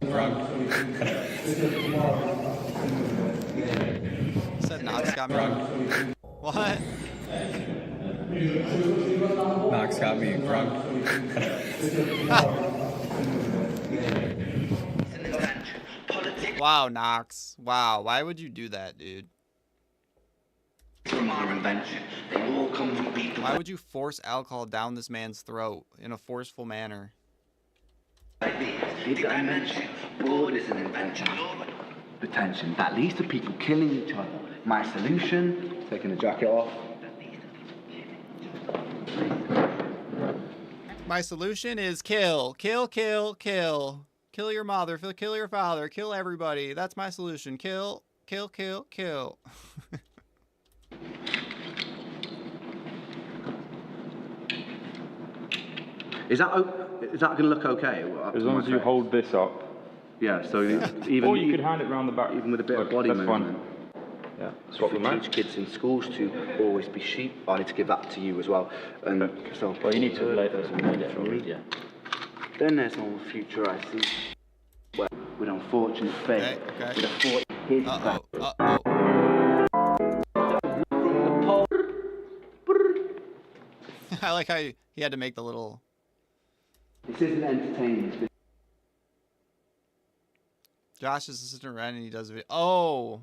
Said Knox got me. What? Knox got me drunk. Wow, Knox. Wow, why would you do that, dude? From our invention, they all come from people. Why would you force alcohol down this man's throat in a forceful manner? Like these. The invention, board is an invention. Attention, that leads to people killing each other. My solution, taking the jacket off. My solution is kill. Kill, kill, kill. Kill your mother, kill your father, kill everybody. That's my solution. Kill, kill, kill, kill. Is that going to look okay? As long as you hold this up. Yeah, so even... Or you could hand it round the back. Even with a bit of body that's movement. fine. Yeah, That's what we teach kids in schools, to always be sheep. I need to give that to you as well. And so, Well, you need to relate those and yeah. Then there's no future I see. Well, with unfortunate fate, Okay. with a 40 his I like how he had to make the little... This isn't entertainment. Josh's assistant Ren, and he does video. Oh,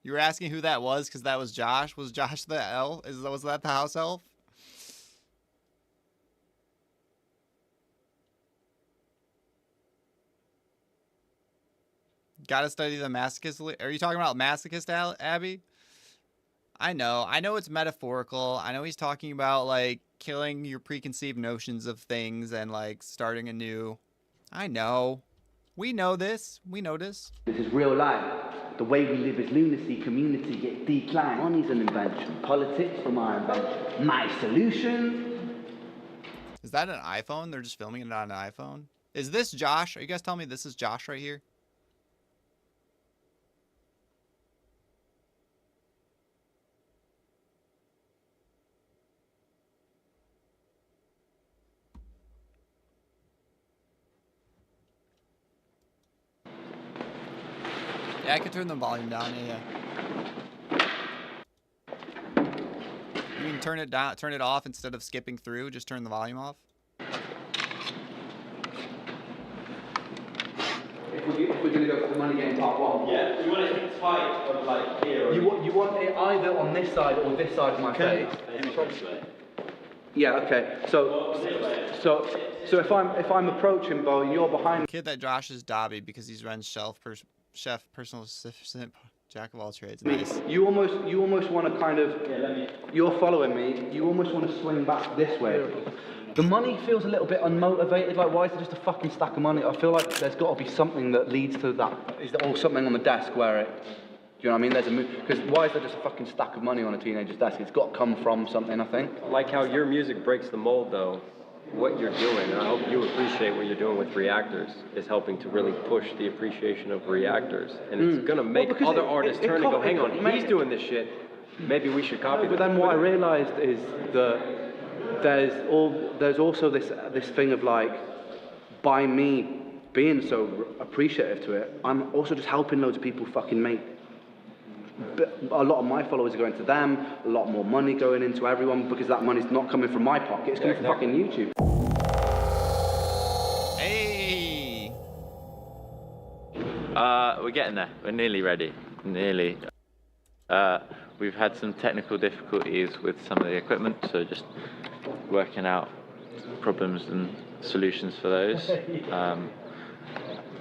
you were asking who that was because that was Josh. Was Josh the elf? Was that the house elf? Gotta study the masochist. Are you talking about masochist, Abby? I know it's metaphorical. I know he's talking about like killing your preconceived notions of things and like starting anew. I know. We know this. We know this. This is real life. The way we live is lunacy, community gets declined. Money's an invention. Politics from our invention. My solution. Is that an iPhone? They're just filming it on an iPhone? Is this Josh? Are you guys telling me this is Josh right here? Yeah, I could turn the volume down. Yeah. You can turn it down, turn it off instead of skipping through. Just turn the volume off. If we're going to go for the money game part one. Yeah, you want it tight, but like here. You want it either on this side or this side of my face. Yeah. Okay. So if I'm approaching Bo, you're behind. Kid that Josh is Dobby because he's Ren's chef, personal assistant, jack of all trades. Nice. You almost want to kind of. You're following me. You almost want to swing back this way. The money feels a little bit unmotivated. Like, why is it just a fucking stack of money? I feel like there's got to be something that leads to that. Is there something on the desk where it? Do you know what I mean? There's a move. Because why is there just a fucking stack of money on a teenager's desk? It's got to come from something, I think. Like how your music breaks the mold, though. what you're doing, and I hope you appreciate what you're doing with reactors, is helping to really push the appreciation of reactors. And it's going to make other artists turn and go, hang on, he's doing this shit, maybe we should copy But that. then what I realised is that there's also this thing of like, by me being so appreciative to it, I'm also just helping loads of people fucking make. A lot of my followers are going to them, a lot more money going into everyone, because that money's not coming from my pocket, it's coming from fucking YouTube. Hey! We're getting there. We're nearly ready. Nearly. We've had some technical difficulties with some of the equipment, so just working out problems and solutions for those.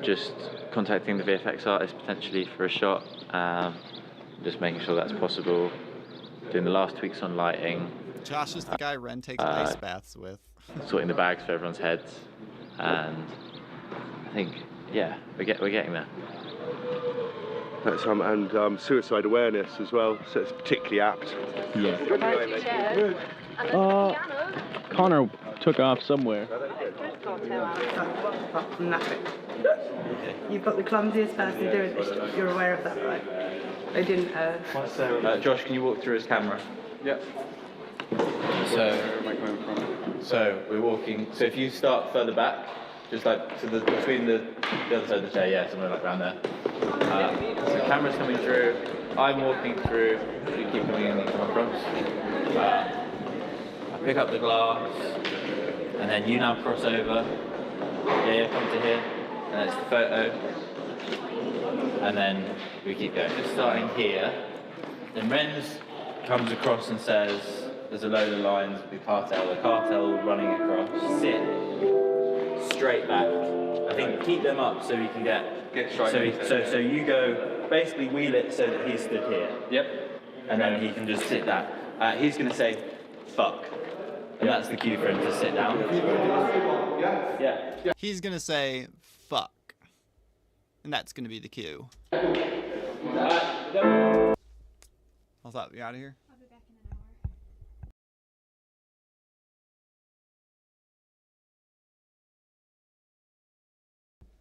Just contacting the VFX artist potentially for a shot. Just making sure that's possible. Doing the last tweaks on lighting. Josh is the guy Ren takes ice baths with. Sorting the bags for everyone's heads, and I think, yeah, we're getting there. That's and suicide awareness as well, so it's particularly apt. Yeah. Connor took off somewhere. That's nothing. You've got the clumsiest person doing this. You're aware of that, right? They didn't. Josh, can you walk through his camera? Yep. So we're walking. So if you start further back, just like to between the other side of the chair, yeah, somewhere like around there. So the camera's coming through. I'm walking through. You keep coming in, you come across. I pick up the glass, and then you now cross over. Yeah, come to here, and it's the photo. And then we keep going. Just starting here. Then Renz comes across and says, there's a load of lines with the cartel running across. Sit straight back. I think keep them up so we can get straight. So you go, basically wheel it so that he's stood here. Yep. And then he can just sit down. He's going to say, fuck. And that's the cue for him to sit down. Yeah. He's gonna say, fuck. And that's gonna be the cue. How's that? We out of here? I'll be back in an hour.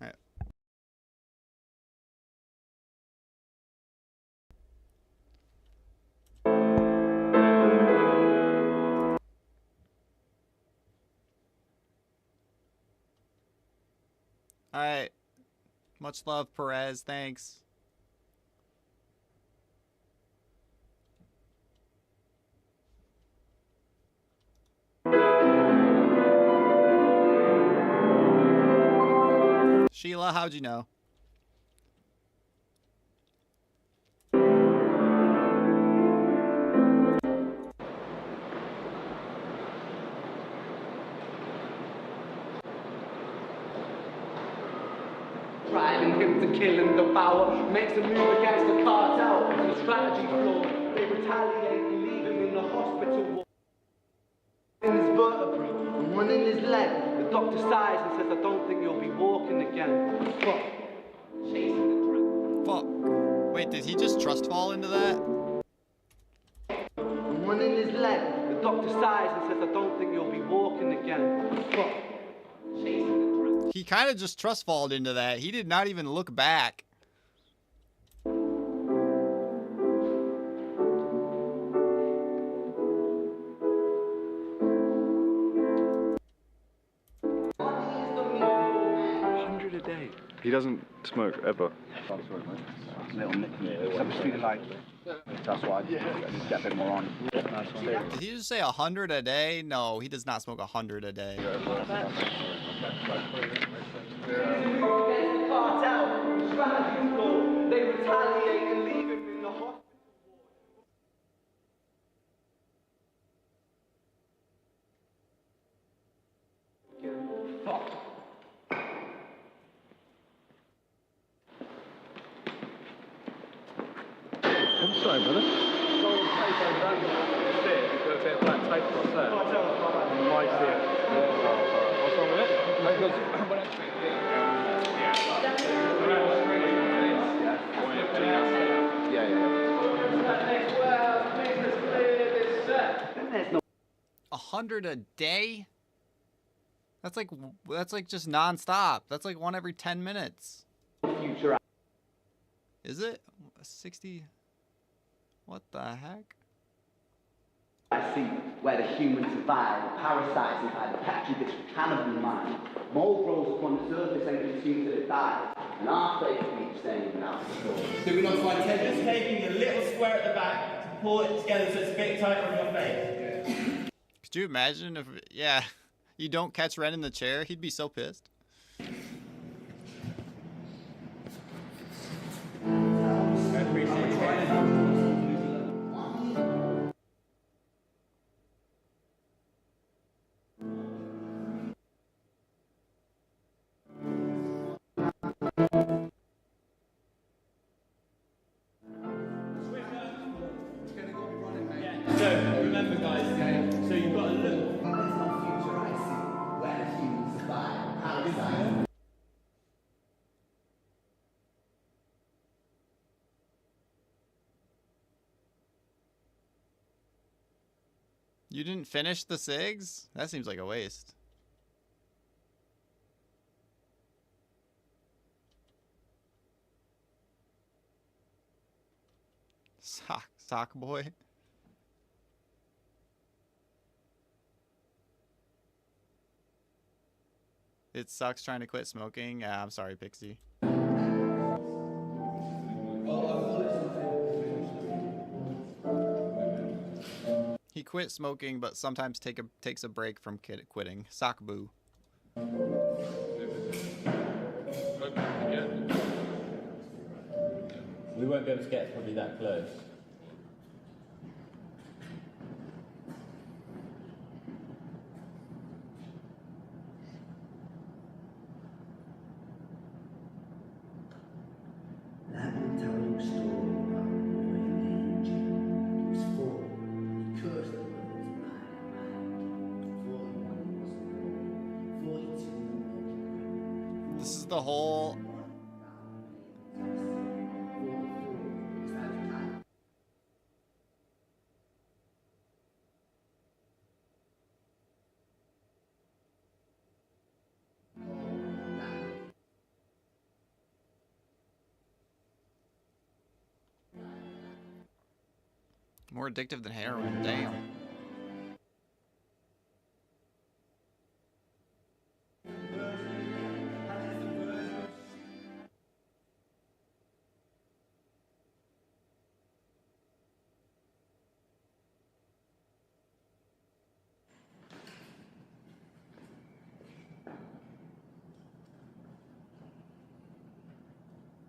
Alright. Alright. Much love, Perez. Thanks. Sheila, how'd you know? Driving him to kill and devour, makes a move against the cartel. It's a strategy flaw. They retaliate and leave him in the hospital. In his vertebrae and one in his leg. The doctor sighs and says, I don't think you'll be walking again. Fuck. Chasing the dream. Fuck. Wait, did he just trust fall into that? And one in his leg. The doctor sighs and says, I don't think you'll be walking again. Fuck. Chasing the dream. He kind of just trust falled into that. He did not even look back. He doesn't smoke ever. Little Nick. I'm just feeling like that's why I just get a bit more on. Did he just say 100 a day? No, he does not smoke 100 a day. They retaliate and leave him in the hospital. Fuck. I'm sorry, brother. Because there's that tape across there. You might see it. What's wrong with it? $100 a day? That's like just non-stop. That's like one every 10 minutes. Future. Is it 60? What the heck? I see where the humans survive, parasites inside the petri dish of cannibal mind. Mold grows upon the surface and consumes till it dies. And our faith keeps staying without the soul. Do we not find just taking a little square at the back to pull it together so it's a bit tighter on your face? Could you imagine if, yeah, you don't catch Ren in the chair? He'd be so pissed. I appreciate it. So remember, guys. So you've got a little. There's no future I see where humans survive, parasites. You didn't finish the SIGs? That seems like a waste. Sock boy. It sucks trying to quit smoking. Yeah, I'm sorry, Pixie. He quit smoking, but sometimes takes a break from quitting. Sock boo. We won't be able to get probably that close. Let me tell you a story about a boy named Jim. He was 4. He cursed the world's blind. 41 was born. 42. This is the whole. More addictive than heroin, damn.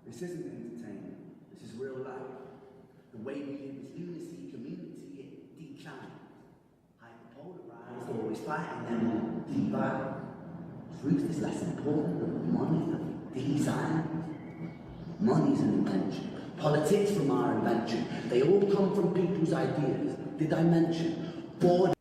This isn't entertainment. This is real life. The way we live as lunacy, community, decline. Hyperpolarized, always fighting them divide. Truth is less important than money that we design. Money's an invention. Politics from our invention. They all come from people's ideas. Did I mention? Board.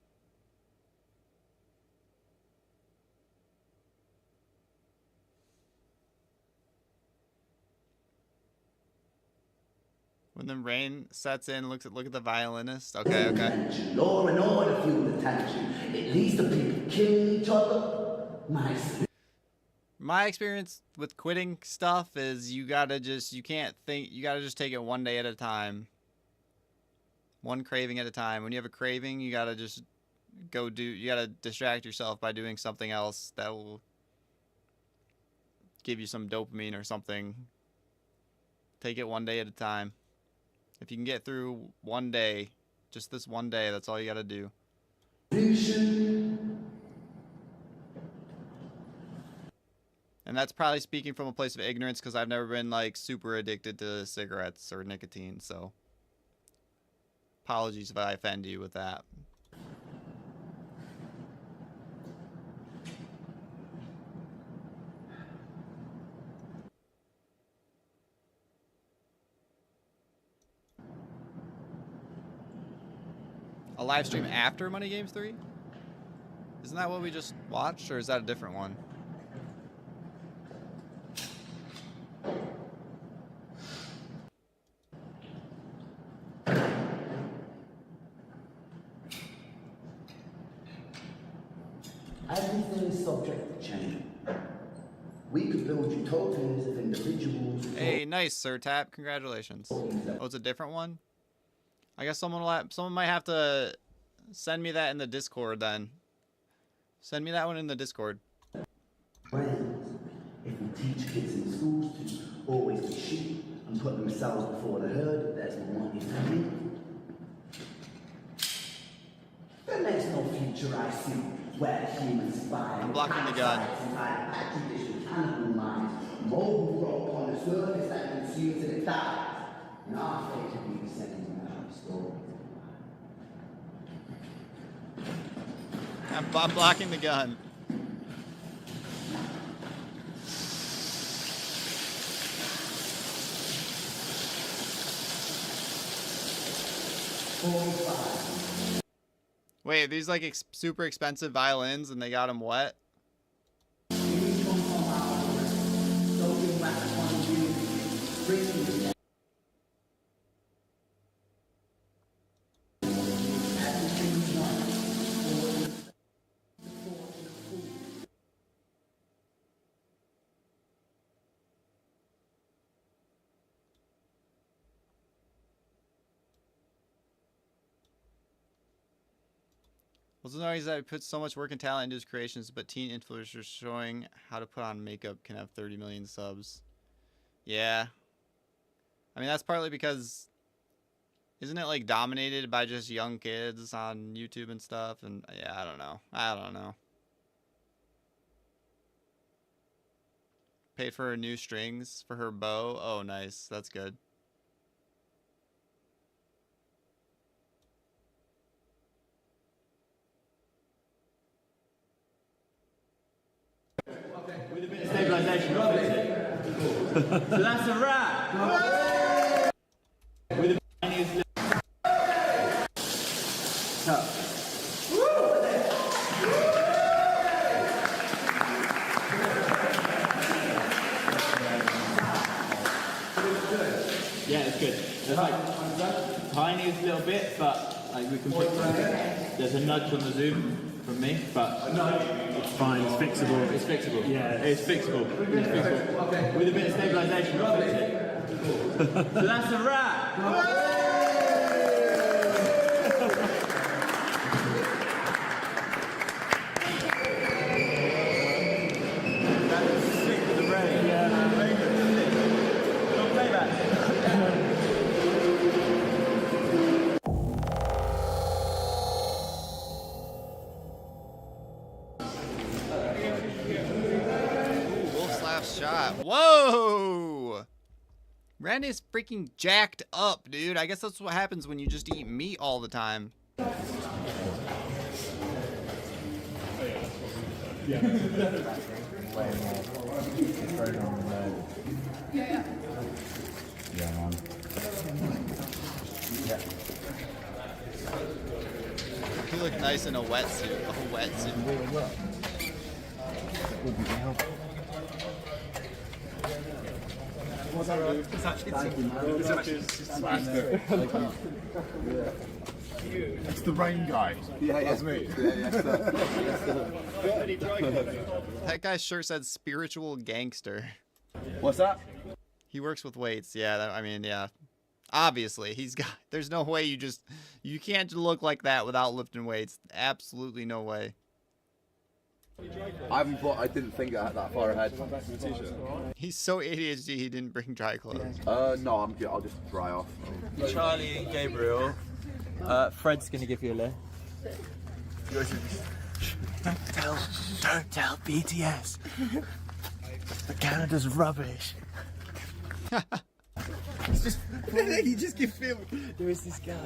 When the rain sets in, look at the violinist. Okay, okay. Law and order fuel the tension. It leads to people killing each other. My experience with quitting stuff is you gotta just take it one day at a time. One craving at a time. When you have a craving, you gotta just you gotta distract yourself by doing something else that will give you some dopamine or something. Take it one day at a time. If you can get through one day, just this one day, that's all you gotta do. And that's probably speaking from a place of ignorance because I've never been like super addicted to cigarettes or nicotine, so apologies if I offend you with that. A live stream after Money Games 3? Isn't that what we just watched, or is that a different one? Everything always subject to change. We could build utopias of individuals. Hey, nice, Sir Tap. Congratulations. Oh, it's a different one? I guess someone might have to send me that in the Discord then. Send me that one in the Discord. Friends, if we teach kids in schools to always be sheep and put themselves before the herd, there's more money for me. Then there's no future I see where humans spy. I'm blocking the gun. Mobile rope on the surface that consumes and it dies. And our fate will be the second story. I'm blocking the gun. Wait, these like super expensive violins and they got them wet? What's annoying is that he puts so much work and talent into his creations, but teen influencers showing how to put on makeup can have 30 million subs. Yeah. I mean, that's partly because, isn't it like dominated by just young kids on YouTube and stuff? And yeah, I don't know. Paid for her new strings for her bow. Oh, nice. That's good. With a bit of stabilisation, so that's a wrap. With a bit yeah, it's good. There's like tiniest little bit, but like we can pick. There's a nudge on the zoom from me, but it's fine. It's fixable. It's fixable. Yeah, it's fixable. It's fixable. Okay. With a bit of stabilisation, we'll fix it. So that's a wrap. Shot. Whoa! Randy's freaking jacked up, dude. I guess that's what happens when you just eat meat all the time. Yeah. Yeah, man. Yeah. You look nice in a wetsuit. A wetsuit. It's the rain guy. Yeah, That's me. That guy's shirt said spiritual gangster. What's that? He works with weights. Yeah, I mean, yeah. Obviously, there's no way you can't look like that without lifting weights. Absolutely no way. I didn't think that far ahead. He's so ADHD he didn't bring dry clothes. No, I'm good. I'll just dry off. Charlie and Gabriel, Fred's gonna give you a lift. Don't tell BTS. Canada's rubbish. You just keep filming. There is this guy.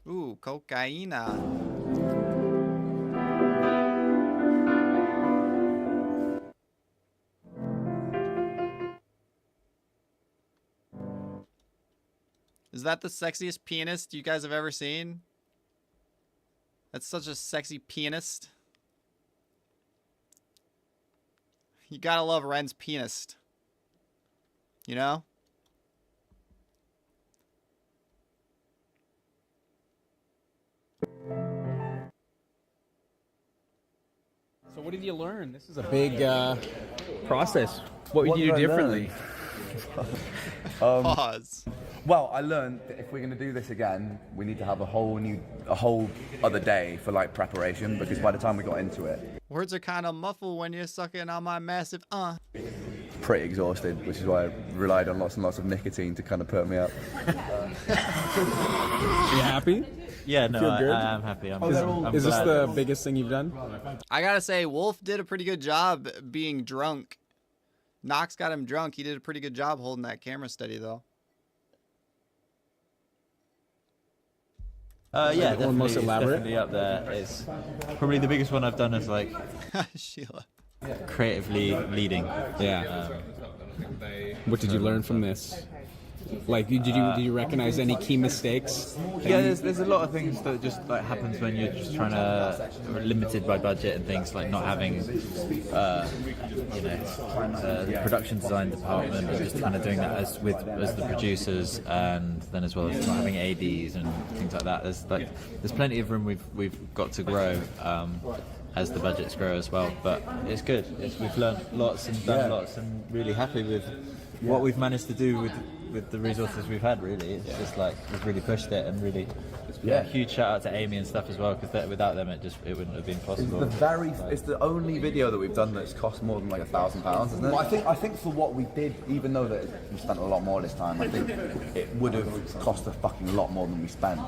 Ooh, cocaina. Is that the sexiest pianist you guys have ever seen? That's such a sexy pianist. You gotta love Ren's pianist. You know? you learn? This is a big process. What would you do differently? Pause. Well, I learned that if we're going to do this again, we need to have a whole other day for like preparation, because by the time we got into it, Words are kind of muffled when you're sucking on my massive pretty exhausted, which is why I relied on lots and lots of nicotine to kind of perk me up. You happy? Yeah, no, Feel good? I am happy. I'm Is this glad. the biggest thing you've done? I gotta say, Wolf did a pretty good job being drunk. Knox got him drunk. He did a pretty good job holding that camera steady, though. Yeah, One most definitely, it's elaborate? definitely up there. It's probably the biggest one I've done as like Sheila. creatively leading. Yeah. What did you learn from this? Like, did you recognize any key mistakes? Yeah, there's a lot of things that just like happens when you're just trying to limited by budget and things, like not having the production design department, and just kind of doing that as the producers, and then as well as not having ADs and things like that. There's plenty of room we've got to grow as the budgets grow as well, but it's good. We've learned lots and done lots, and really happy with what we've managed to do with the resources we've had. Really, it's just like we've really pushed it, and really, huge shout out to Amy and stuff as well, because without them it wouldn't have been possible. It's the only video that we've done that's cost more than like £1,000, isn't it? Well, I think for what we did, even though that we spent a lot more this time, I think it would have cost a fucking lot more than we spent.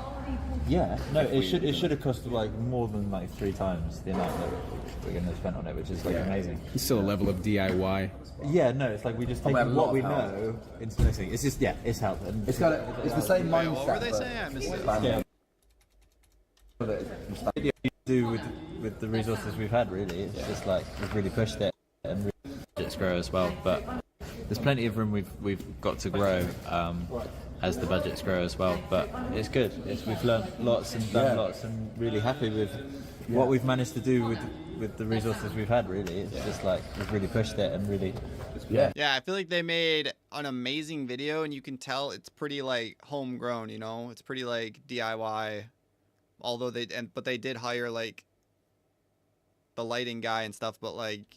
Yeah, no, it should have cost like more than like 3 times the amount that we're going to spend on it, which is like amazing. It's still a level of DIY. Yeah, no, it's like we just take what we know into the next thing. It's just it's help. And it's the same mindset. What were they saying? I missed it. Video you do with the resources we've had, really. It's just like we've really pushed it, and really it's grow as well. But there's plenty of room we've got to grow as the budgets grow as well. But it's good. We've learned lots and done lots, and really happy with what we've managed to do with the resources we've had. Really, it's just like we've really pushed it, and really. Yeah, I feel like they made an amazing video, and you can tell it's pretty like homegrown. You know, it's pretty like DIY. Although they did hire like the lighting guy and stuff, but like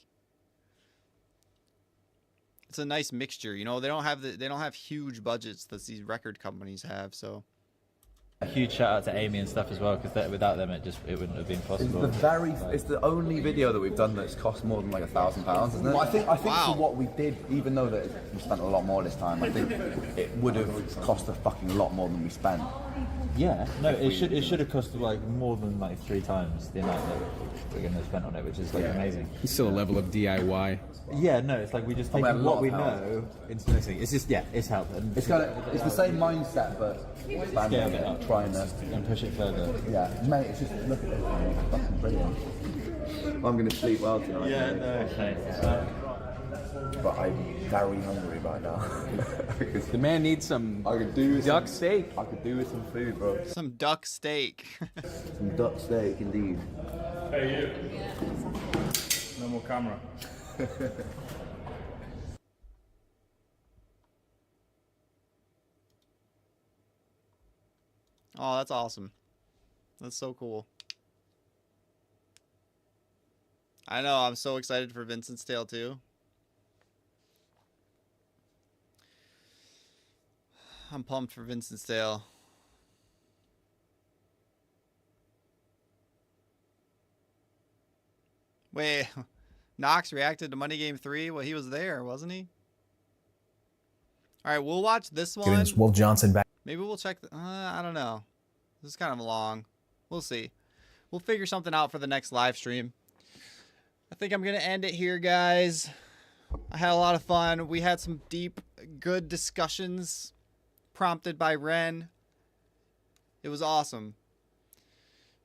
it's a nice mixture. You know, they don't have huge budgets that these record companies have. So a huge shout out to Amy and stuff as well, because without them it wouldn't have been possible. It's the only video that we've done that's cost more than like £1,000, isn't it? Well, I think for what we did, even though that we spent a lot more this time, I think it would have cost a fucking lot more than we spent. Yeah, no, it should have cost like more than like 3 times the amount that we're going to spend on it, which is like amazing. It's still a level of DIY. Yeah, no, it's like we just take what we know into the next thing. It's just it's help. And it's the same mindset, but scale it up, trying to and push it further. Yeah, mate, it's just look at this, man. It's fucking brilliant. I'm going to sleep well tonight. Yeah, no, thanks. But I'm very hungry right now. The man needs some duck steak. I could do with some food, bro. Some duck steak. Some duck steak, indeed. Hey, you. No more camera. Oh, that's awesome. That's so cool. I know, I'm so excited for Vincent's Tale too. I'm pumped for Vincent's Tale. Wait, Knox reacted to Money Game 3? Well, he was there, wasn't he? Alright, we'll watch this one. Giving Wolf Johnson back. Maybe we'll check. I don't know. This is kind of long. We'll see. We'll figure something out for the next live stream. I think I'm going to end it here, guys. I had a lot of fun. We had some deep, good discussions prompted by Ren. It was awesome.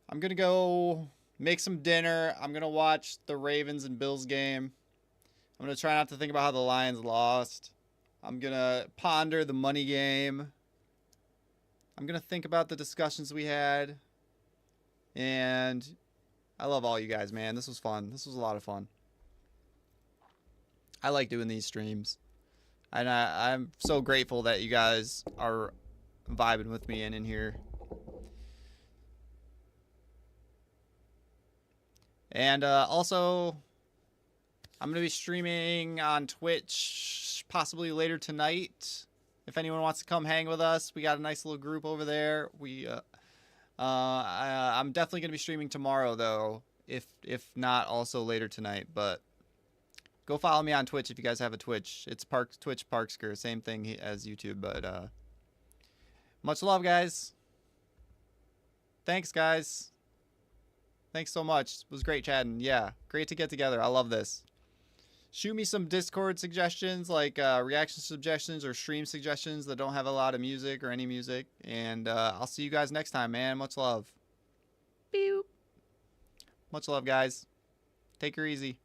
I'm going to go make some dinner. I'm going to watch the Ravens and Bills game. I'm going to try not to think about how the Lions lost. I'm going to ponder the money game. I'm going to think about the discussions we had. And I love all you guys, man. This was fun. This was a lot of fun. I like doing these streams. And I'm so grateful that you guys are vibing with me and in here. And also, I'm gonna be streaming on Twitch possibly later tonight. If anyone wants to come hang with us, we got a nice little group over there. I'm definitely gonna be streaming tomorrow though, if not also later tonight. But go follow me on Twitch if you guys have a Twitch. It's Twitch Parksker, same thing as YouTube. But much love, guys. Thanks, guys. Thanks so much. It was great chatting. Yeah, great to get together. I love this. Shoot me some Discord suggestions, like reaction suggestions or stream suggestions that don't have a lot of music or any music. And I'll see you guys next time, man. Much love. Much love, guys. Take her easy.